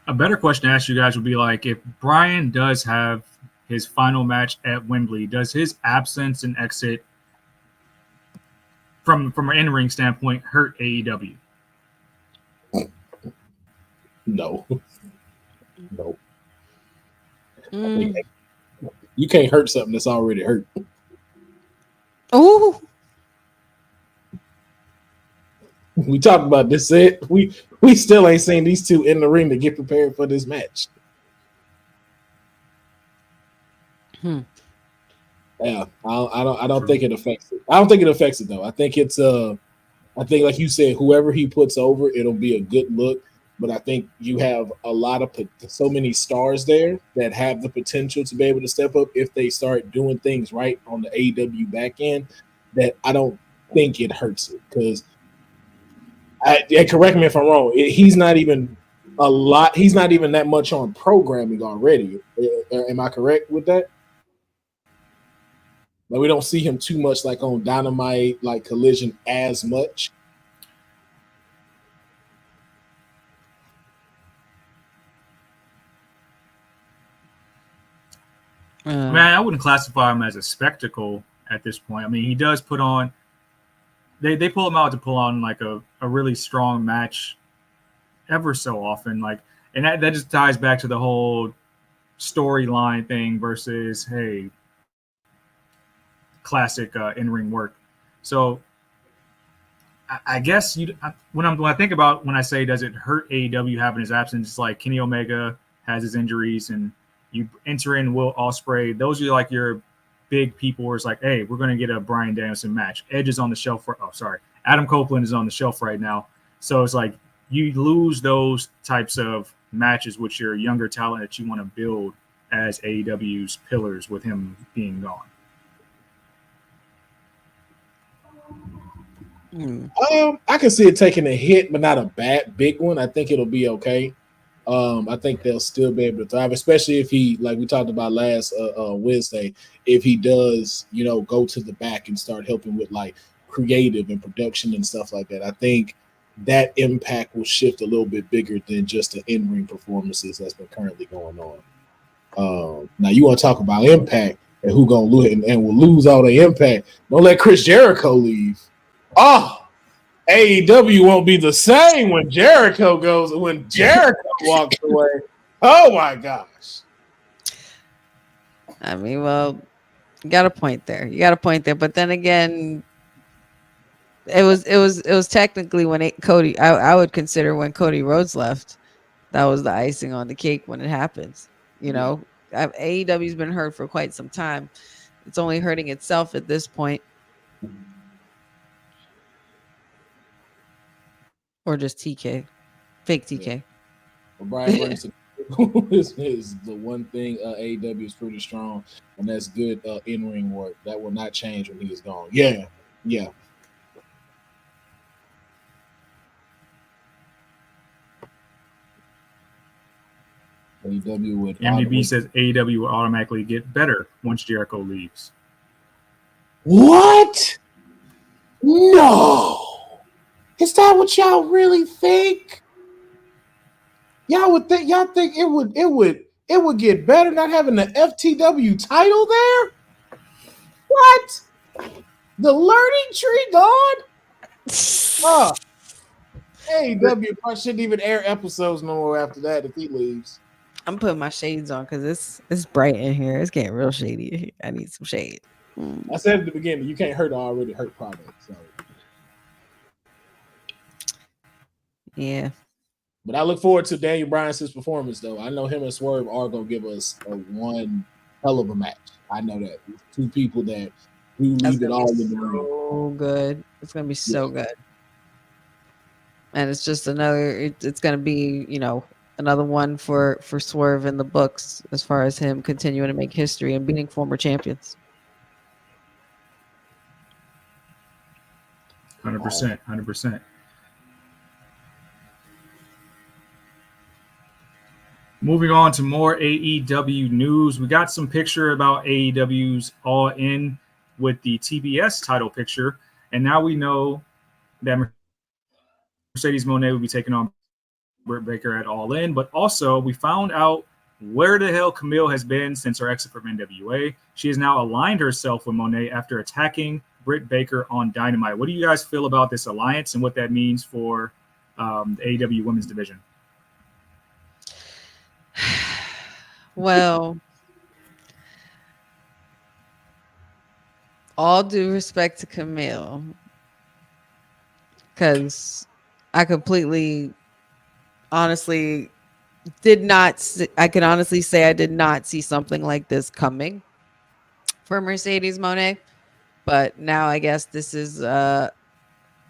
A better question to ask you guys would be like, if Bryan does have his final match at Wembley, does his absence and exit from an in-ring standpoint hurt AEW? No. You can't hurt something that's already hurt. Oh, we talked about this. We still ain't seen these two in the ring to get prepared for this match. Yeah, I don't think it affects it. I don't think it affects it though. I think it's I think like you said, whoever he puts over, it'll be a good look. But I think you have so many stars there that have the potential to be able to step up if they start doing things right on the AEW back end, that I don't think it hurts it. Because correct me if I'm wrong, he's not even that much on programming already. Am I correct with that? But we don't see him too much like on Dynamite, like Collision as much. Man, I wouldn't classify him as a spectacle at this point. I mean, he does put on. They pull him out to pull on like a really strong match ever so often. Like, and that just ties back to the whole storyline thing versus, hey, classic in-ring work. So I guess when I think about when I say does it hurt AEW having his absence, it's like Kenny Omega has his injuries and you enter in Will Ospreay. Those are like your big people where it's like, hey, we're going to get a Bryan Danielson match. Edge is on the shelf. Adam Copeland is on the shelf right now. So it's like you lose those types of matches with your younger talent that you want to build as AEW's pillars with him being gone. I can see it taking a hit, but not a big one. I think it'll be okay. I think they'll still be able to thrive, especially if he, like we talked about last Wednesday, if he does, go to the back and start helping with like creative and production and stuff like that. I think that impact will shift a little bit bigger than just the in-ring performances that's been currently going on. Now you want to talk about impact and who gonna lose and will lose all the impact. Don't let Chris Jericho leave. Oh, AEW won't be the same when Jericho goes. When Jericho walks away, oh my gosh! I mean, well, you got a point there. But then again, it was technically when Cody. I would consider when Cody Rhodes left, that was the icing on the cake when it happens. AEW's been hurt for quite some time. It's only hurting itself at this point. Or just TK, fake TK. Yeah. Well, Brian Williamson is the one thing AEW is pretty strong, and that's good in-ring work. That will not change when he is gone. Yeah. AEW would. MDB says AEW will automatically get better once Jericho leaves. What? No. Is that what y'all really think? Y'all think it would get better not having the FTW title there? What? The learning tree gone? AEW shouldn't even air episodes no more after that if he leaves. I'm putting my shades on because it's bright in here. It's getting real shady in here. I need some shade. I said at the beginning, you can't hurt an already hurt product. So. Yeah. But I look forward to Daniel Bryan's performance, though. I know him and Swerve are going to give us one hell of a match. I know that. Two people that we leave it all in the ring. So good. It's going to be so good. And it's just it's going to be, another one for Swerve in the books as far as him continuing to make history and beating former champions. 100%. Moving on to more AEW news. We got some picture about AEW's All In with the TBS title picture. And now we know that Mercedes Moné will be taking on Britt Baker at All In. But also, we found out where the hell Camille has been since her exit from NWA. She has now aligned herself with Moné after attacking Britt Baker on Dynamite. What do you guys feel about this alliance and what that means for the AEW women's division? Well, all due respect to Camille, because I completely, honestly, I can honestly say I did not see something like this coming for Mercedes Moné, but now I guess this is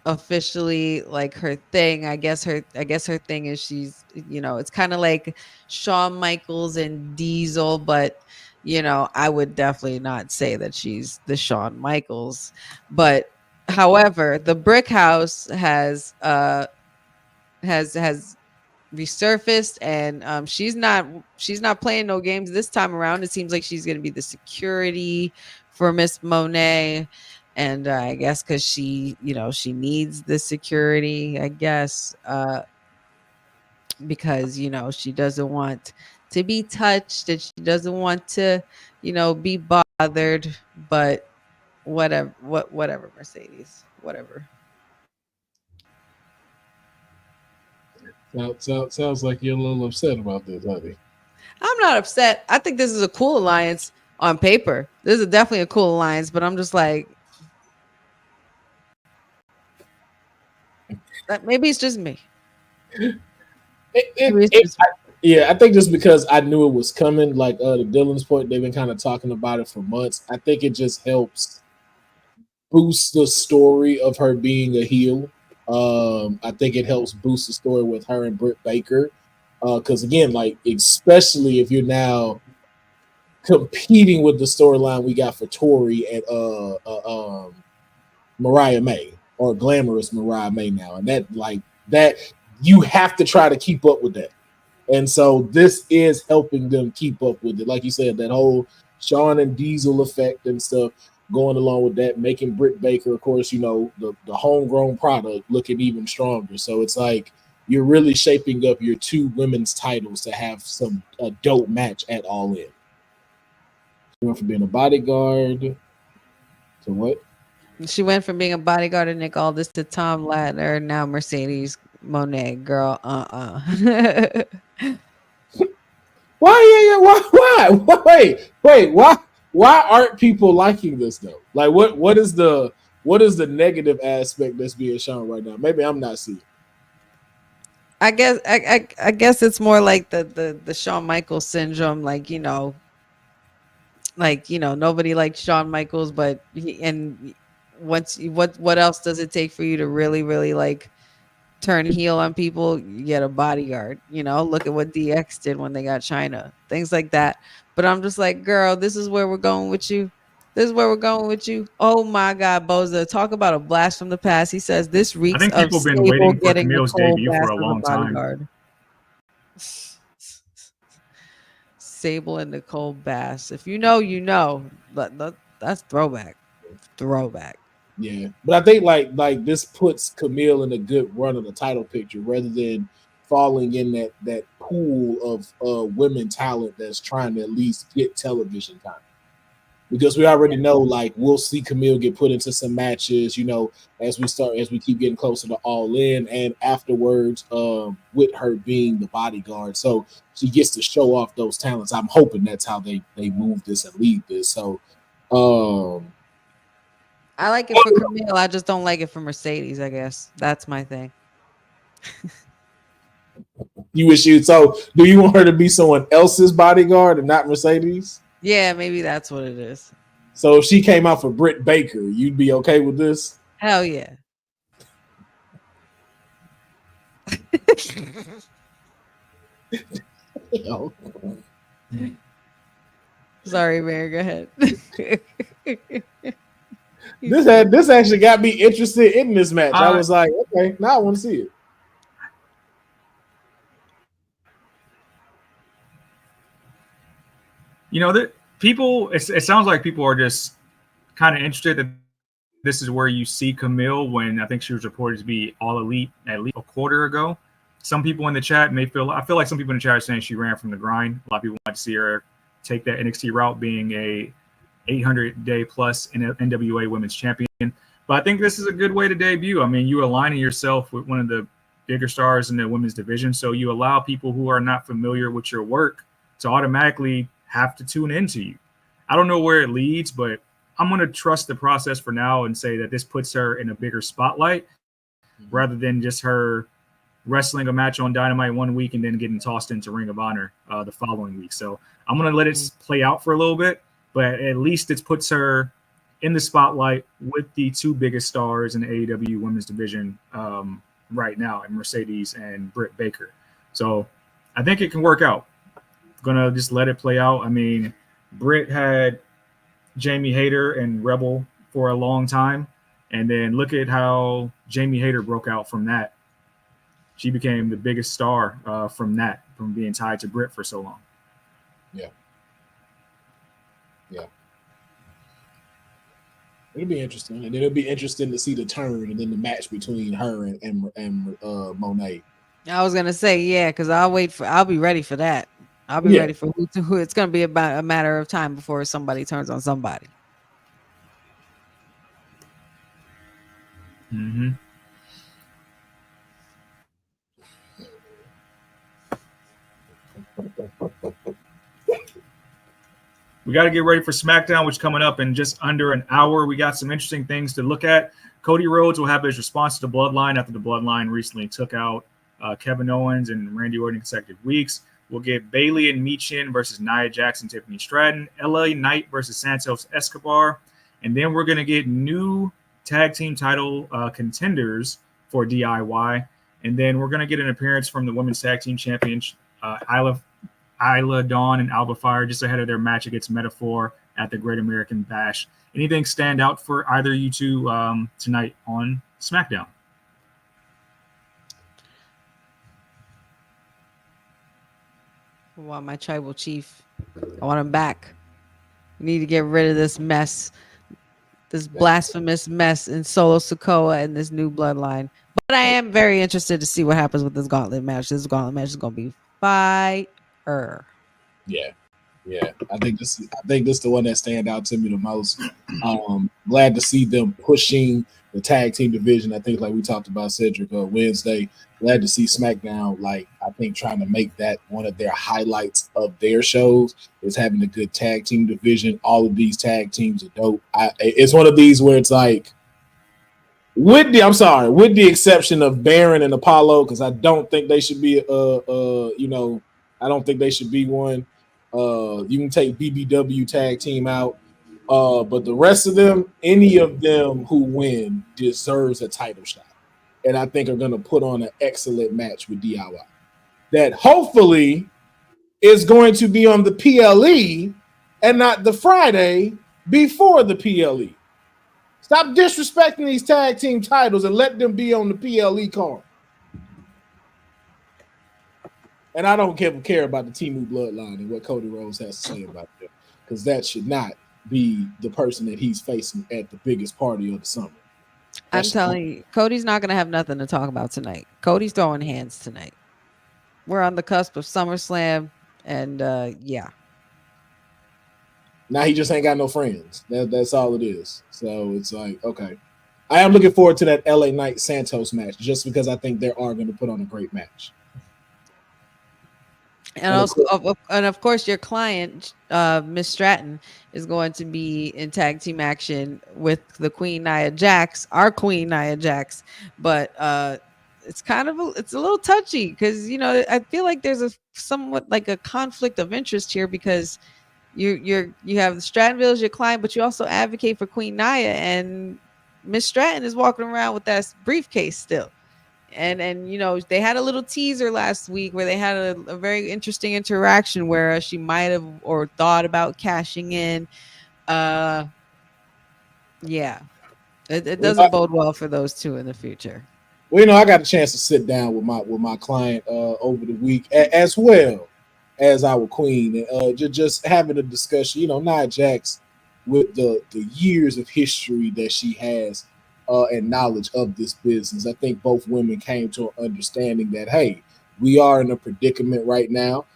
officially like her thing. I guess her thing is she's, it's kind of like Shawn Michaels and Diesel, but I would definitely not say that she's the Shawn Michaels. But however, the Brick House has resurfaced, and she's not playing no games this time around. It seems like she's going to be the security for Miss Monet, and I guess because she needs the security, I guess, because she doesn't want to be touched and she doesn't want to be bothered. But whatever, Mercedes, whatever. Sounds like you're a little upset about this, honey. I'm not upset. I think this is a cool alliance on paper. This is definitely a cool alliance, but I'm just like, maybe it's just me. I think just because I knew it was coming, like to Dylan's point, they've been kind of talking about it for months. I think it just helps boost the story of her being a heel. I think it helps boost the story with her and Britt Baker. Because again, like especially if you're now competing with the storyline we got for Tori and Mariah May, or glamorous Mariah May now, and that you have to try to keep up with that. And so this is helping them keep up with it. Like you said, that whole Shawn and Diesel effect and stuff going along with that, making Britt Baker, of course, the homegrown product looking even stronger. So it's like you're really shaping up your two women's titles to have a dope match at All In. She went from being a bodyguard to what? She went from being a bodyguard to Nick Aldis to Tom Latimer, now Mercedes Monet. Girl, Why? Wait. Why aren't people liking this though? Like, what is the negative aspect that's being shown right now? Maybe I'm not seeing. I guess it's more like the Shawn Michaels syndrome. Nobody likes Shawn Michaels, but what else does it take for you to really, really like turn heel on people? You get a bodyguard. Look at what DX did when they got China, things like that. But I'm just like, girl, this is where we're going with you. Oh my God, Boza, talk about a blast from the past. He says this reeks I think of people have been Sable waiting for getting Camille's Nicole debut for Bass a on the long time. bodyguard. Sable and Nicole Bass. If you know, you know. That's throwback. Yeah, but I think like this puts Camille in a good run of the title picture rather than falling in that pool of women talent that's trying to at least get television time. Because we already know, like, we'll see Camille get put into some matches, as we keep getting closer to All In, and afterwards, with her being the bodyguard, so she gets to show off those talents. I'm hoping that's how they move this and lead this. So, I like it for Camille. I just don't like it for Mercedes, I guess. That's my thing. So do you want her to be someone else's bodyguard and not Mercedes? Yeah, maybe that's what it is. So if she came out for Britt Baker, you'd be okay with this? Hell yeah. Sorry, Mary, go ahead. This actually got me interested in this match. I was like, okay, now I want to see it. That people, it sounds like people are just kind of interested that this is where you see Camille, when I think she was reported to be All Elite at least a quarter ago. Some people in the chat I feel like some people in the chat are saying she ran from the grind. A lot of people want to see her take that NXT route, being a 800-day plus NWA Women's Champion. But I think this is a good way to debut. I mean, you aligning yourself with one of the bigger stars in the women's division, so you allow people who are not familiar with your work to automatically have to tune into you. I don't know where it leads, but I'm going to trust the process for now and say that this puts her in a bigger spotlight rather than just her wrestling a match on Dynamite one week and then getting tossed into Ring of Honor the following week. So I'm going to let it play out for a little bit, but at least it puts her in the spotlight with the two biggest stars in the AEW women's division right now, and Mercedes and Britt Baker. So I think it can work out. Gonna just let it play out. I mean, Britt had Jamie Hayter and Rebel for a long time, and then look at how Jamie Hayter broke out from that she became the biggest star from being tied to Britt for so long. Yeah. It'll be interesting, and it'll be interesting to see the turn and then the match between her and Monet. I was gonna say, yeah, because I'll be ready for that. I'll be ready for who. It's gonna be about a matter of time before somebody turns on somebody. Mm-hmm. We got to get ready for SmackDown, which is coming up in just under an hour. We got some interesting things to look at. Cody Rhodes will have his response to the Bloodline after the Bloodline recently took out Kevin Owens and Randy Orton in consecutive weeks. We'll get Bayley and Michin versus Nia Jax, Tiffany Stratton, LA Knight versus Santos Escobar. And then we're going to get new tag team title contenders for DIY. And then we're going to get an appearance from the women's tag team champions, Isla Dawn and Alba Fire, just ahead of their match against Metaphor at the Great American Bash. Anything stand out for either of you two tonight on SmackDown? I want my tribal chief. I want him back. We need to get rid of this mess, this blasphemous mess in Solo Sikoa and this new bloodline. But I am very interested to see what happens with this gauntlet match. This gauntlet match is going to be fire. Yeah. I think this is the one that stand out to me the most. Glad to see them pushing the tag team division. I think, like we talked about Cedric Wednesday, glad to see SmackDown, I think, trying to make that one of their highlights of their shows is having a good tag team division. All of these tag teams are dope. It's one of these where it's like, with the exception of Baron and Apollo, because I don't think they should be I don't think they should be one. You can take BBW tag team out. But the rest of them, any of them who win deserves a title shot. And I think are going to put on an excellent match with DIY. That hopefully is going to be on the PLE and not the Friday before the PLE. Stop disrespecting these tag team titles and let them be on the PLE card. And I don't care about the Temu bloodline and what Cody Rhodes has to say about them, because that should not be the person that he's facing at the biggest party of the summer. I'm telling you, Cody's not going to have nothing to talk about tonight. Cody's throwing hands tonight. We're on the cusp of SummerSlam, and yeah. Now he just ain't got no friends. That's all it is. So it's like, okay. I am looking forward to that LA Knight Santos match just because I think they are going to put on a great match. And also, of course, your client, Miss Stratton, is going to be in tag team action with the Queen Nia Jax, our Queen Nia Jax. But it's it's a little touchy because I feel like there's a somewhat like a conflict of interest here because you have the Strattonville as your client, but you also advocate for Queen Nia, and Miss Stratton is walking around with that briefcase still. And they had a little teaser last week where they had a very interesting interaction where she might have or thought about cashing in. Yeah, it doesn't bode well for those two in the future. Well, I got a chance to sit down with my client over the week as well as our queen, and just having a discussion. Nia Jax, with the years of history that she has. And knowledge of this business. I think both women came to an understanding that, hey, we are in a predicament right now.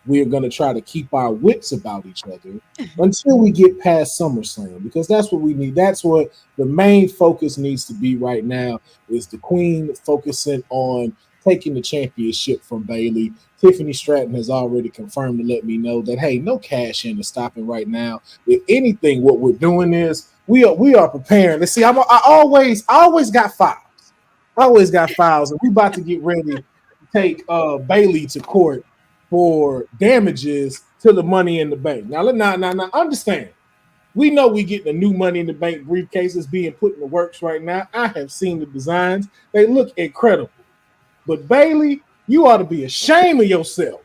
We're going to try to keep our wits about each other until we get past SummerSlam, because that's what we need. That's what the main focus needs to be right now, is the queen focusing on taking the championship from Bayley. Tiffany Stratton has already confirmed to let me know that, hey, no cash in is stopping right now. If anything, what we're doing is we are preparing. Let's see, I always got files. And we about to get ready to take Bayley to court for damages to the Money in the Bank. Now understand. We know we getting a new Money in the Bank briefcase that's being put in the works right now. I have seen the designs. They look incredible. But Bayley, you ought to be ashamed of yourself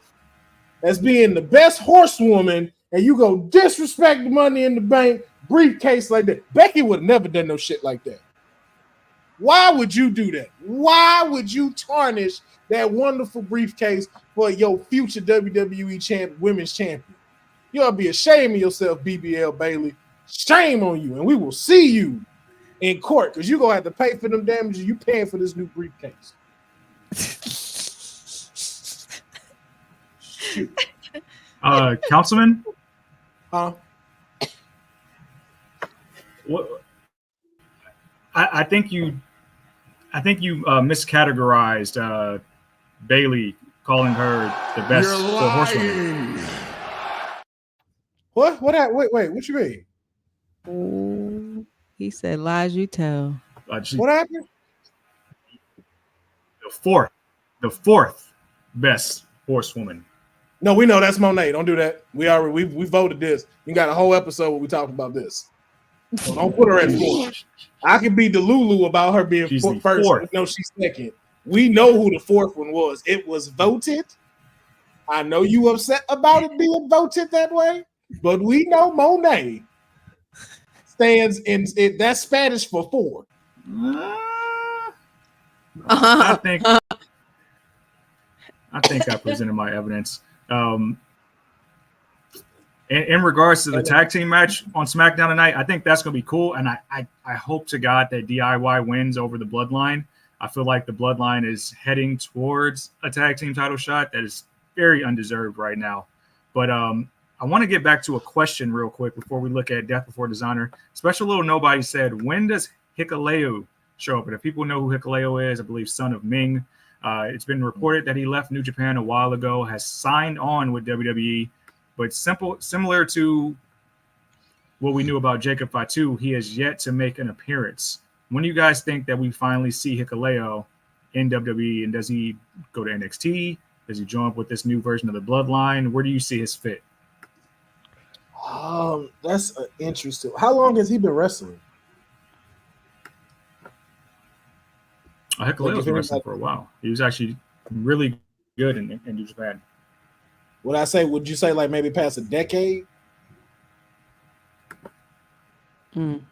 as being the best horsewoman, and you go disrespect the Money in the Bank briefcase like that. Becky would have never done no shit like that. Why would you do that? Why would you tarnish that wonderful briefcase for your future WWE women's champion? You ought to be ashamed of yourself, BBL Bailey. Shame on you, and we will see you in court because you're going to have to pay for them damages you paying for this new briefcase. Councilman? Huh? What? I think you miscategorized Bailey, calling her the best four horsewomen. What? Wait. What you mean? Ooh, he said, "Lies you tell." What happened? The fourth best horsewoman. No, we know that's Monet. Don't do that. We voted this. You got a whole episode where we talk about this. So don't put her at fourth. I could be Delulu about her being first. No, she's second. We know who the fourth one was. It was voted. I know you upset about it being voted that way, but we know Monet stands in that's Spanish for four. I think I presented my evidence. In regards to the tag team match on SmackDown tonight, I think that's going to be cool. And I hope to God that DIY wins over the Bloodline. I feel like the Bloodline is heading towards a tag team title shot that is very undeserved right now. But I want to get back to a question real quick before we look at Death Before Dishonor. Special Little Nobody said, when does Hikuleo show up? And if people know who Hikuleo is, I believe son of Ming. It's been reported that he left New Japan a while ago, has signed on with WWE. But similar to what we knew about Jacob Fatu, he has yet to make an appearance. When do you guys think that we finally see Hikuleo in WWE? And does he go to NXT? Does he join up with this new version of the Bloodline? Where do you see his fit? That's interesting. How long has he been wrestling? Hikuleo's been wrestling for a while. He was actually really good in New Japan. Would you say like maybe past a decade? I'm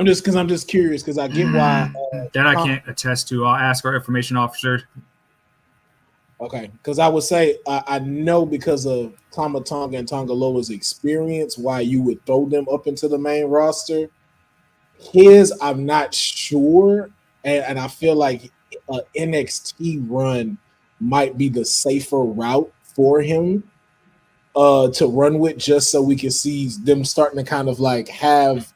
just curious because I get why. That I can't attest to. I'll ask our information officer. Okay, because I would say I know because of Tama Tonga and Tonga Loa's experience why you would throw them up into the main roster. His, I'm not sure, and I feel like an NXT run might be the safer route for him to run with, just so we can see them starting to kind of like have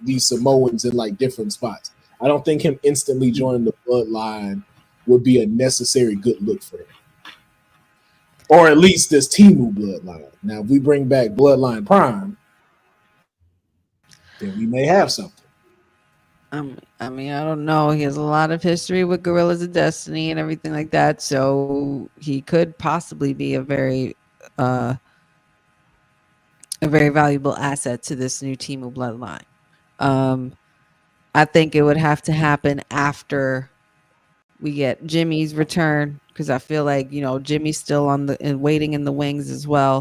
these Samoans in like different spots. I don't think him instantly joining the Bloodline would be a necessary good look for him. Or at least this Temu Bloodline. Now, if we bring back Bloodline Prime, then we may have something. I mean, I don't know. He has a lot of history with Gorillas of Destiny and everything like that, so he could possibly be a very valuable asset to this new Temu Bloodline. I think it would have to happen after we get Jimmy's return, because I feel like, Jimmy's still and waiting in the wings as well.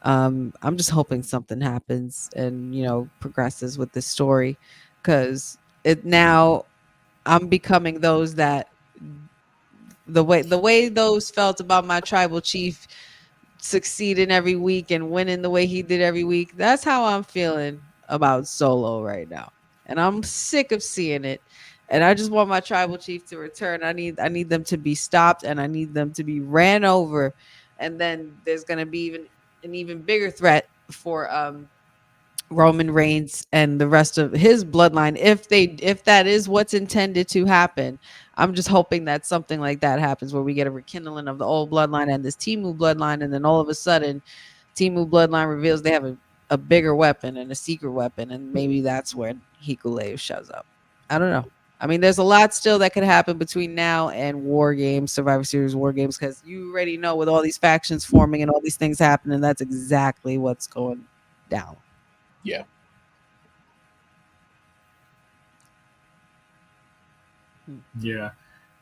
I'm just hoping something happens and progresses with this story, because now I'm becoming those that the way those felt about my tribal chief succeeding every week and winning the way he did every week. That's how I'm feeling about Solo right now, and I'm sick of seeing it. And I just want my tribal chief to return. I need them to be stopped, and I need them to be ran over. And then there's going to be an even bigger threat for Roman Reigns and the rest of his bloodline, if that is what's intended to happen. I'm just hoping that something like that happens, where we get a rekindling of the old bloodline and this Temu bloodline, and then all of a sudden Temu bloodline reveals they have a bigger weapon and a secret weapon, and maybe that's where Hikuleo shows up. I don't know. I mean, there's a lot still that could happen between now and War Games, Survivor Series War Games, because you already know with all these factions forming and all these things happening, that's exactly what's going down. Yeah. Yeah.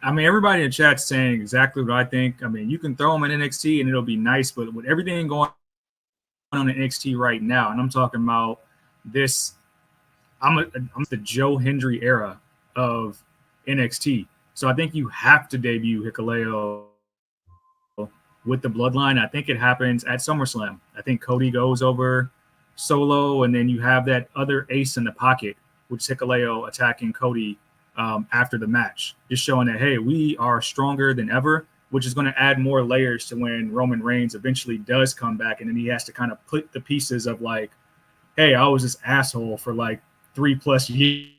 I mean, everybody in the chat's saying exactly what I think. I mean, you can throw them in NXT and it'll be nice, but with everything going on in NXT right now, and I'm talking about this, I'm the Joe Hendry era of NXT. So I think you have to debut Hikuleo with the bloodline. I think it happens at SummerSlam. I think Cody goes over Solo, and then you have that other ace in the pocket, which is Hikuleo attacking Cody after the match, just showing that, hey, we are stronger than ever, which is going to add more layers to when Roman Reigns eventually does come back, and then he has to kind of put the pieces of like, hey, I was this asshole for like 3+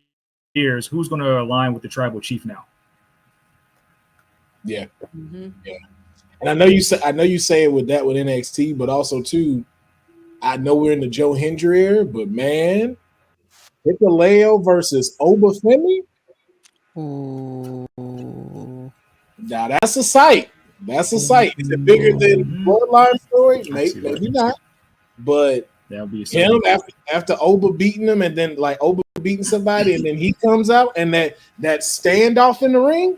years. Who's going to align with the tribal chief now? Yeah. Yeah. And I know you say it with NXT, but also too, I know we're in the Joe Hendry era, but man, Hikuleo versus Obafemi. Ooh. Now that's a sight. That's a sight. Is it bigger than Bloodline story? Maybe not. But that'll be him after Oba beating him, and then like Oba beating somebody, and then he comes out and that standoff in the ring.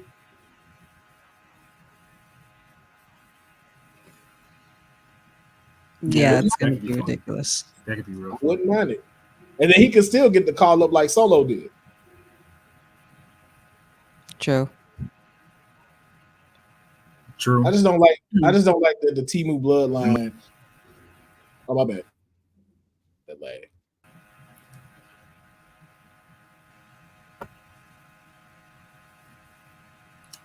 Yeah, it's gonna be ridiculous. That could be real. I wouldn't mind it. And then he could still get the call up like Solo did. True. I just don't like the Temu bloodline. Oh, my bad. That lag.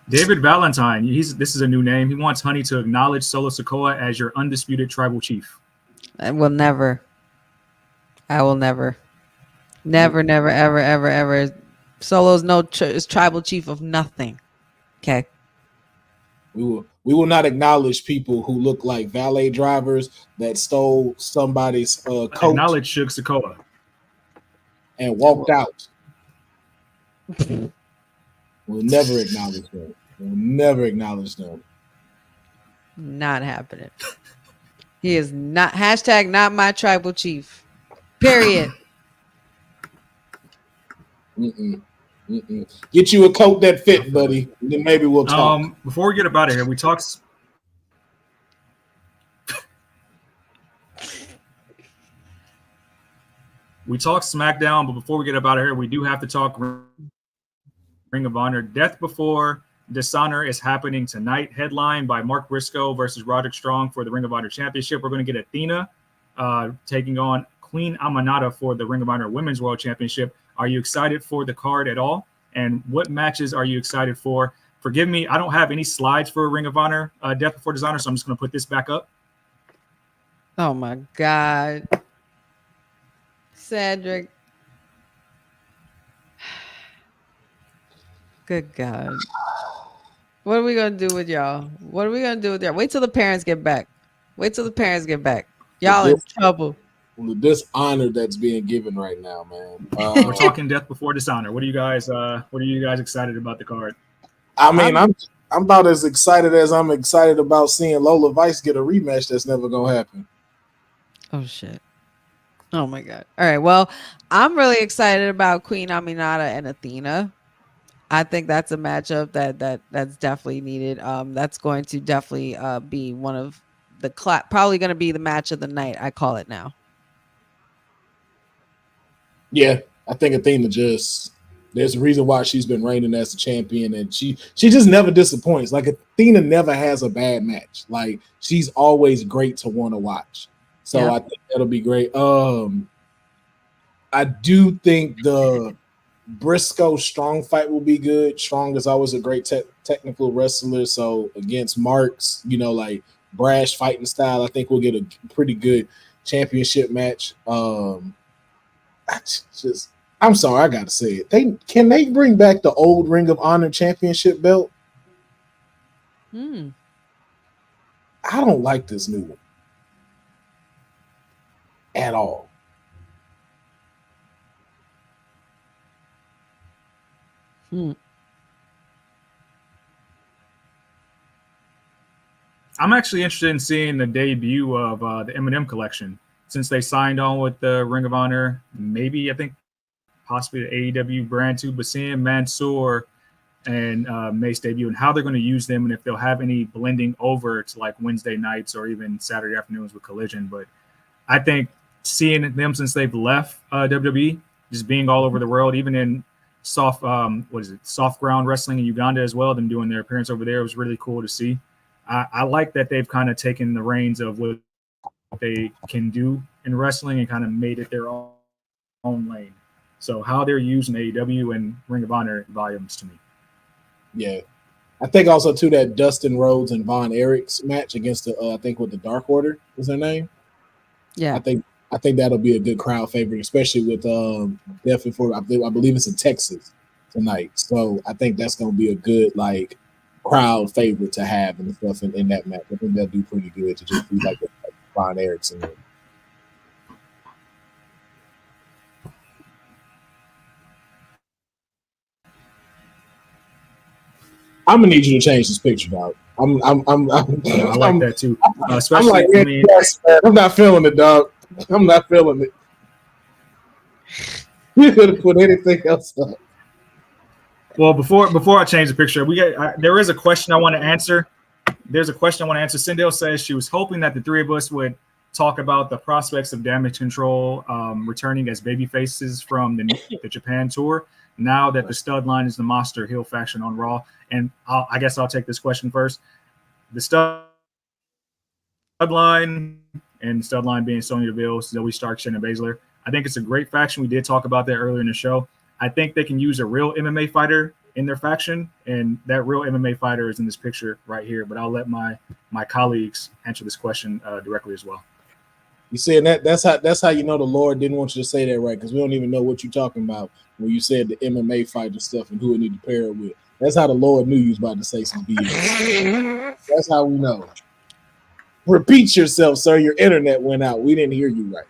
David Valentine, this is a new name. He wants Honey to acknowledge Solo Sikoa as your undisputed tribal chief. I will never. Never, ever. Solo's is tribal chief of nothing. Okay. We will not acknowledge people who look like valet drivers that stole somebody's coat. Acknowledge Shug Sikoa and walked out. We'll never acknowledge them. We'll never acknowledge them. Not happening. He is not #not my tribal chief. Period. Get you a coat that fit, buddy. Then maybe we'll talk. Before we get out of here, we talked. We talked SmackDown, but before we get out of here, we do have to talk Ring of Honor. Death Before Dishonor is happening tonight. Headline by Mark Briscoe versus Roderick Strong for the Ring of Honor Championship. We're going to get Athena taking on Queen Amanata for the Ring of Honor Women's World Championship. Are you excited for the card at all? And what matches are you excited for? Forgive me, I don't have any slides for Ring of Honor Death Before Dishonor, so I'm just going to put this back up. Oh, my God. Cedric. Good God. What are we going to do with y'all? Wait till the parents get back. Y'all in trouble. The dishonor that's being given right now, man. We're talking Death Before Dishonor. What are you guys excited about the card? I mean, I'm about as excited as I'm excited about seeing Lola Vice get a rematch that's never gonna happen. Oh shit. Oh my God. All right. Well, I'm really excited about Queen Aminata and Athena. I think that's a matchup that's definitely needed. That's going to definitely be one of the probably going to be the match of the night. I call it now. Yeah, I think Athena there's a reason why she's been reigning as a champion, and she just never disappoints. Like Athena never has a bad match. Like she's always great to want to watch. So yeah. I think that'll be great. I do think the Briscoe Strong fight will be good. Strong is always a great technical wrestler. So against Marks, like brash fighting style, I think we'll get a pretty good championship match. I'm sorry, I gotta say it. Can they bring back the old Ring of Honor championship belt? I don't like this new one at all. I'm actually interested in seeing the debut of the M&M collection. Since they signed on with the Ring of Honor, maybe I think possibly the AEW brand too, but seeing Mansoor and Mace debut and how they're going to use them and if they'll have any blending over to like Wednesday nights or even Saturday afternoons with Collision. But I think seeing them since they've left WWE, just being all over the world, even in soft ground wrestling in Uganda as well. Them doing their appearance over there was really cool to see. I like that they've kind of taken the reins of what they can do in wrestling and kind of made it their own lane. So how they're using AEW and Ring of Honor volumes to me. Yeah. I think also too that Dustin Rhodes and Von Erich's match against the I think with the Dark Order is their name. Yeah, I think that'll be a good crowd favorite, especially with definitely for I believe it's in Texas tonight. So I think that's gonna be a good like crowd favorite to have and stuff in that match. I think they'll do pretty good to just be like Von Erich's in there. I'm gonna need you to change this picture, dog. I like that too. Especially, I'm like, yes, I'm not feeling it, dog. I'm not feeling it. You could have put anything else up. Well, before I change the picture, there is a question I want to answer. There's a question I want to answer. Sindel says she was hoping that the three of us would talk about the prospects of Damage Control returning as baby faces from the Japan tour. Now that the stud line is the monster heel faction on Raw. And I guess I'll take this question first. The stud line and stud line being Sonya Deville, Zoe Stark, Shayna Baszler. I think it's a great faction. We did talk about that earlier in the show. I think they can use a real MMA fighter in their faction, and that real MMA fighter is in this picture right here. But I'll let my colleagues answer this question directly as well. You saying that's how you know the Lord didn't want you to say that, right? Because we don't even know what you're talking about when you said the MMA fighter stuff and who it need to pair it with. That's how the Lord knew you was about to say some BS. That's how we know. Repeat yourself, sir. Your internet went out. We didn't hear you right.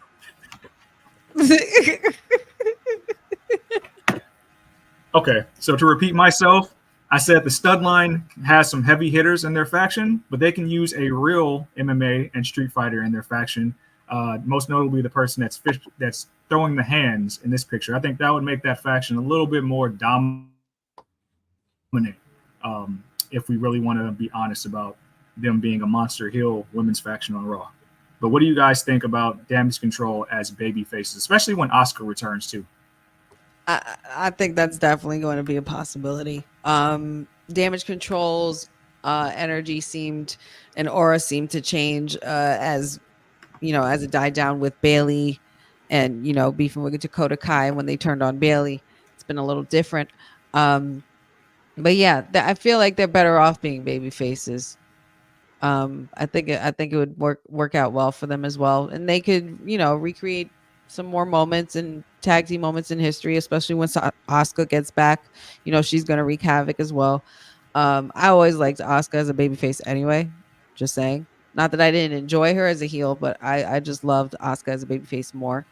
Okay, so to repeat myself, I said the stud line has some heavy hitters in their faction, but they can use a real MMA and street fighter in their faction. Most notably, the person that's throwing the hands in this picture. I think that would make that faction a little bit more dominant if we really want to be honest about them being a monster heel women's faction on Raw. But what do you guys think about Damage Control as baby faces, especially when Asuka returns too? I think that's definitely going to be a possibility. Damage Control's energy and aura seemed to change as it died down with Bayley and, beefing with Dakota Kai. When they turned on Bayley, it's been a little different. But yeah, I feel like they're better off being baby faces. I think it would work out well for them as well. And they could, recreate some more moments and tag team moments in history, especially when Asuka gets back. She's going to wreak havoc as well. I always liked Asuka as a babyface anyway, just saying. Not that I didn't enjoy her as a heel, but I just loved Asuka as a babyface more.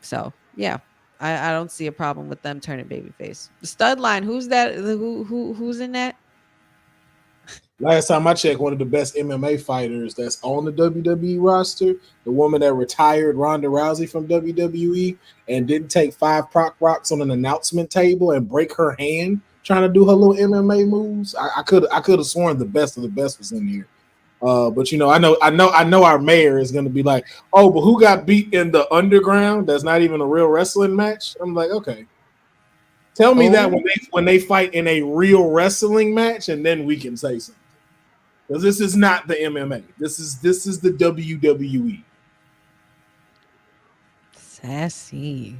So, yeah, I don't see a problem with them turning babyface. The stud line, who's that? Who's in that? Last time I checked, one of the best MMA fighters that's on the WWE roster, the woman that retired Ronda Rousey from WWE and didn't take 5 Proc Rocks on an announcement table and break her hand trying to do her little MMA moves. I could have sworn the best of the best was in here. But I know our mayor is gonna be like, oh, but who got beat in the underground? That's not even a real wrestling match. I'm like, okay. Tell me that when they fight in a real wrestling match, and then we can say something. Because this is not the MMA. This is the WWE. Sassy.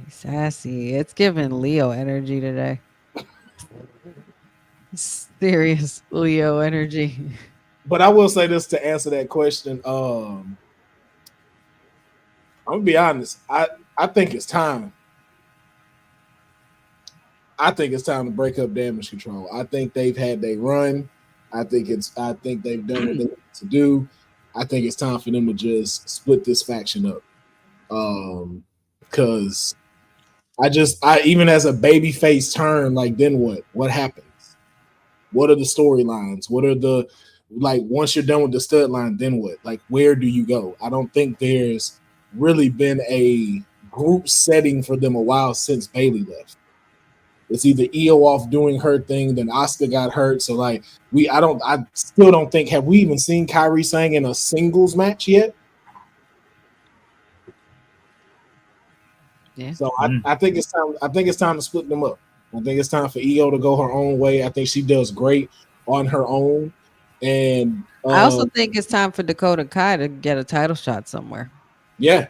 It's giving Leo energy today. Serious Leo energy. But I will say this to answer that question. I'm gonna be honest. I think it's time. I think it's time to break up Damage Control. I think they've had their run. I think they've done what they need to do. I think it's time for them to just split this faction up. Because I even as a baby face turn, like, then what? What happens? What are the storylines? What are the, like, once you're done with the stud line, then what? Like, where do you go? I don't think there's really been a group setting for them a while since Bayley left. It's either Io off doing her thing, then Asuka got hurt. So I still don't think, have we even seen Kairi Sane in a singles match yet? Yeah. So I think it's time. I think it's time to split them up. I think it's time for Io to go her own way. I think she does great on her own. And I also think it's time for Dakota Kai to get a title shot somewhere. yeah,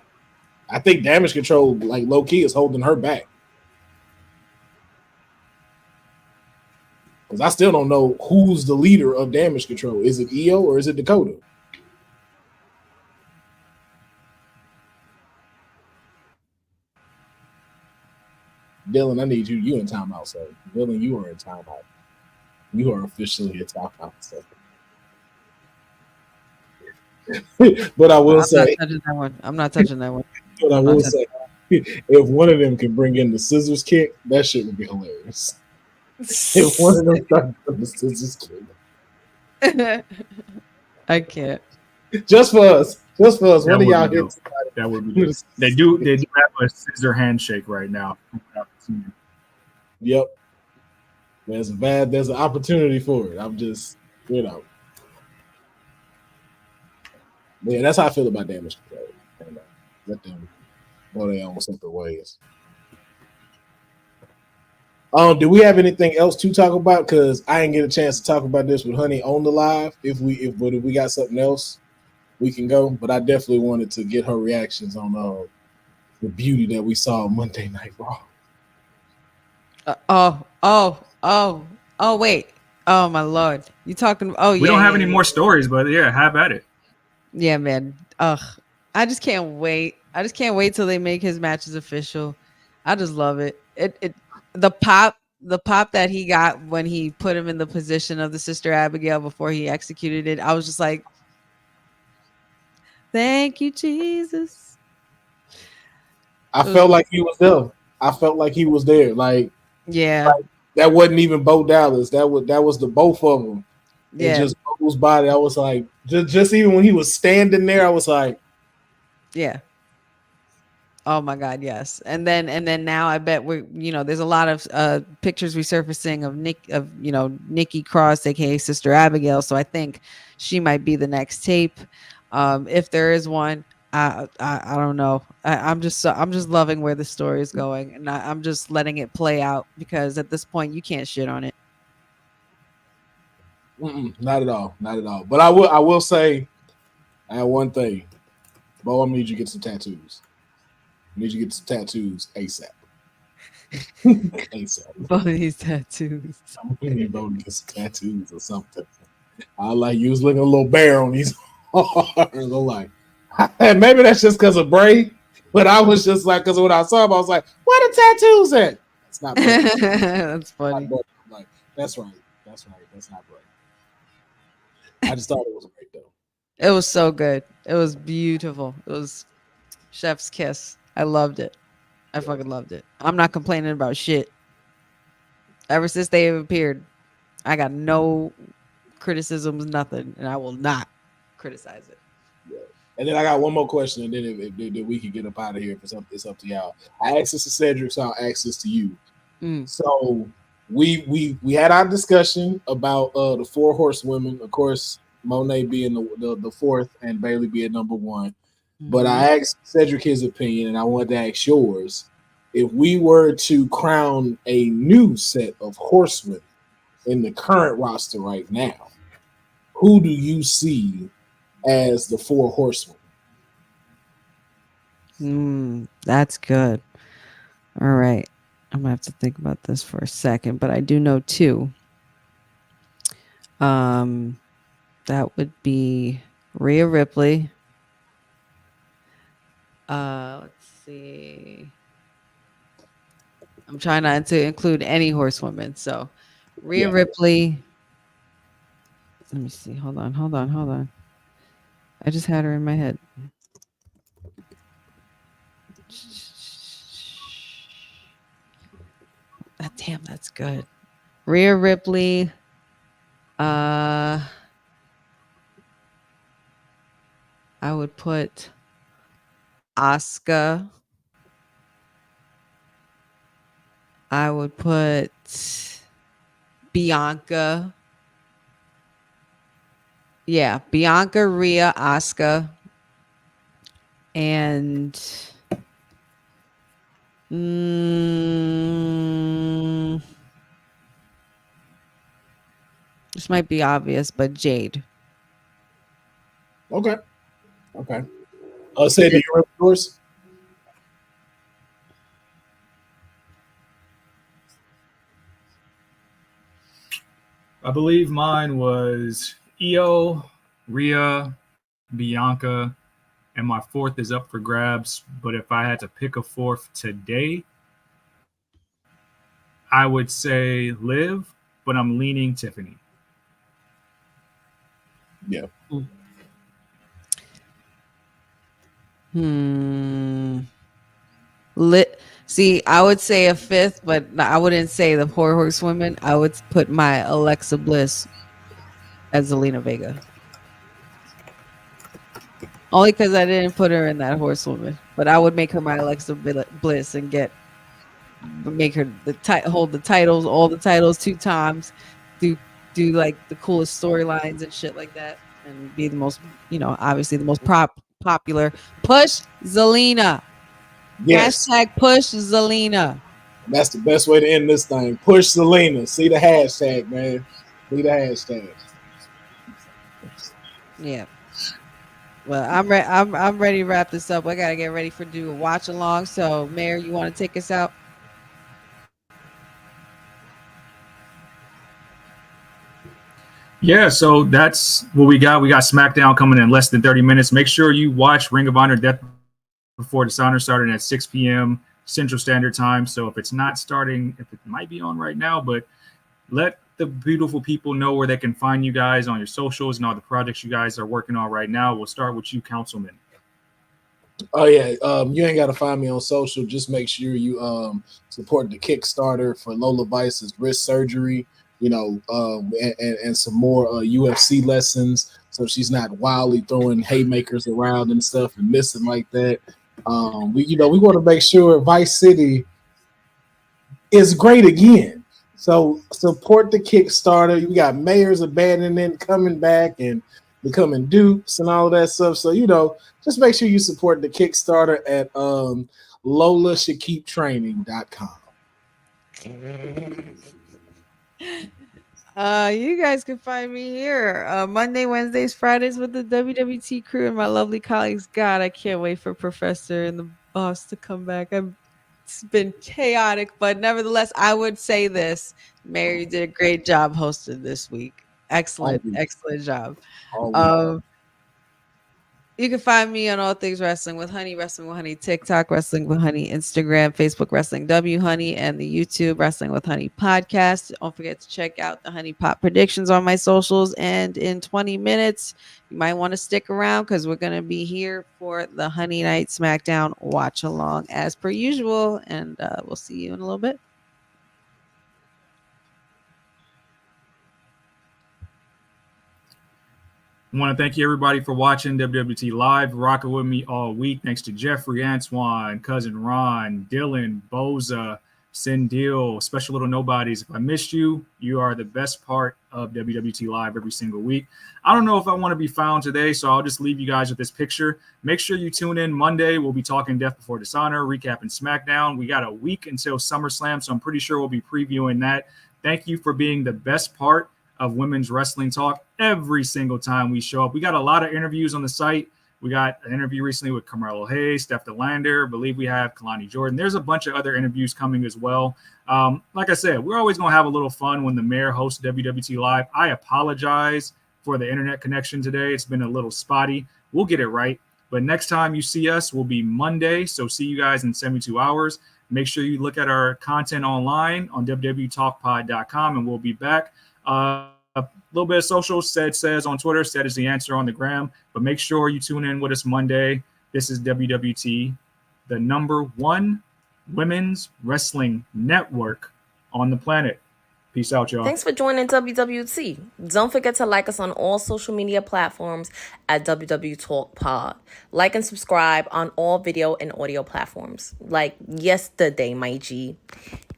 I think Damage Control, like low key, is holding her back. Because I still don't know who's the leader of Damage Control. Is it Io or is it Dakota? Dylan, I need you. You in timeout, sir. Dylan, you are in timeout. You are officially in timeout, sir. But I will say, I'm not touching that one. But I will say, if one of them can bring in the scissors kick, that shit would be hilarious. If one of them started doing the scissors kick, I can't. Just for us. One of y'all hit. That would be. They do have a scissor handshake right now. Yep. There's an opportunity for it. I'm just, Yeah, that's how I feel about Damage Control. And, let them go their own separate ways. Do we have anything else to talk about? Because I didn't get a chance to talk about this with Honey on the live. If we got something else, we can go. But I definitely wanted to get her reactions on the beauty that we saw on Monday Night Raw. Wait. Oh my Lord. You talking? Oh yeah. We don't have any more stories, but yeah, have at it. Yeah, man. I just can't wait. I just can't wait till they make his matches official. I just love it. The pop that he got when he put him in the position of the Sister Abigail before he executed it. I was just like, thank you, Jesus. I felt like he was there. I felt like he was there. Like, yeah, like, that wasn't even Bo Dallas. That was the both of them. Yeah, just Bo's body. I was like, just even when he was standing there, I was like, yeah. Oh my God, yes. And then now I bet there's a lot of pictures resurfacing of Nikki Cross, aka Sister Abigail. So I think she might be the next tape. If there is one, I don't know. I'm just loving where the story is going, and I'm just letting it play out because at this point you can't shit on it. Not at all. But I will say, I have one thing. Bo, I need you to get some tattoos. I need you to get some tattoos ASAP. ASAP. Both of these tattoos. I'm going to need Bo to get some tattoos or something. I like you was looking a little bare on these arms. I'm like, maybe that's just because of Bray, but I was just like, because when I saw him, I was like, where the tattoos at? It's not Bray. That's funny. Like, that's right. That's not Bray. I just thought it was great though. It was so good. It was beautiful. It was chef's kiss. I loved it. I fucking loved it. I'm not complaining about shit. Ever since they have appeared, I got no criticisms, nothing, and I will not criticize it. Yeah. And then I got one more question, and then if we can get up out of here, it's up to y'all. I asked this to Cedric, so I'll ask this to you. So we had our discussion about the four horsewomen, of course, Monet being the fourth and Bailey being number one. But I asked Cedric his opinion, and I wanted to ask yours. If we were to crown a new set of horsewomen in the current roster right now, who do you see as the four horsewomen? That's good. All right. I'm going to have to think about this for a second, but I do know two. That would be Rhea Ripley. Let's see. I'm trying not to include any horsewomen. So Rhea Ripley. Let me see. Hold on. I just had her in my head. Damn, that's good. Rhea Ripley. I would put Asuka. I would put Bianca. Yeah, Bianca, Rhea, Asuka, and This might be obvious, but Jade. Okay. Say, do you remember yours? I believe mine was Io, Rhea, Bianca, and my fourth is up for grabs. But if I had to pick a fourth today, I would say Liv, but I'm leaning Tiffany. Yeah. See, I would say a fifth, but I wouldn't say the Poor Horsewomen. I would put my Alexa Bliss as Zelina Vega. Only because I didn't put her in that Horsewoman, but I would make her my Alexa Bliss and make her hold the titles, all the titles 2 times, do like the coolest storylines and shit like that, and be the most, obviously the most popular. Push Zelina. Yes. Hashtag push Zelina. That's the best way to end this thing. Push Zelina. See the hashtag, man. See the hashtag. Yeah. Well, I'm ready to wrap this up. I gotta get ready for do a watch along. So, Mayor, you want to take us out? Yeah, so that's what we got. We got SmackDown coming in less than 30 minutes. Make sure you watch Ring of Honor Death Before Dishonor starting at 6 p.m. Central Standard Time. So if it's not starting, if it might be on right now, but let the beautiful people know where they can find you guys on your socials and all the projects you guys are working on right now. We'll start with you, Councilman. Oh yeah, you ain't got to find me on social. Just make sure you support the Kickstarter for Lola Vice's wrist surgery. And some more UFC lessons, so she's not wildly throwing haymakers around and stuff and missing like that. We want to make sure Vice City is great again. So support the Kickstarter. We got mayors abandoning, coming back and becoming dupes and all of that stuff. So just make sure you support the Kickstarter at LolaShouldKeepTraining.com. You guys can find me here Monday, Wednesdays, Fridays with the WWT crew and my lovely colleagues. God, I can't wait for Professor and the boss to come back. It's been chaotic, but nevertheless, I would say this. Mary, you did a great job hosting this week. Excellent job. You can find me on All Things Wrestling with Honey, Wrestling with Honey, TikTok, Wrestling with Honey, Instagram, Facebook, Wrestling W Honey, and the YouTube Wrestling with Honey podcast. Don't forget to check out the Honey Pot predictions on my socials. And in 20 minutes, you might want to stick around because we're going to be here for the Honey Night SmackDown watch along as per usual. And we'll see you in a little bit. I want to thank you, everybody, for watching WWT Live, rocking with me all week. Thanks to Jeffrey, Antoine, Cousin Ron, Dylan, Boza, Sindil, Special Little Nobodies. If I missed you, you are the best part of WWT Live every single week. I don't know if I want to be found today, so I'll just leave you guys with this picture. Make sure you tune in Monday. We'll be talking Death Before Dishonor, recapping SmackDown. We got a week until SummerSlam, so I'm pretty sure we'll be previewing that. Thank you for being the best part of women's wrestling talk every single time we show up. We got a lot of interviews on the site. We got an interview recently with Carmelo Hayes, Steph DeLander. I believe we have Kalani Jordan. There's a bunch of other interviews coming as well. Like I said, we're always going to have a little fun when the mayor hosts WWT Live. I apologize for the internet connection today. It's been a little spotty. We'll get it right. But next time you see us will be Monday. So see you guys in 72 hours. Make sure you look at our content online on www talkpod.com, and we'll be back. A little bit of social. Says on Twitter. Said is the answer on the gram. But make sure you tune in with us Monday. This is WWT, the #1 women's wrestling network on the planet. Peace out, y'all. Thanks for joining WWT. Don't forget to like us on all social media platforms at WWTalkPod. Like and subscribe on all video and audio platforms like yesterday, my G.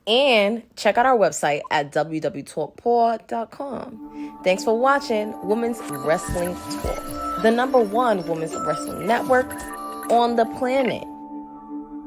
And check out our website at www.talkpod.com. Thanks for watching Women's Wrestling Talk, the #1 women's wrestling network on the planet.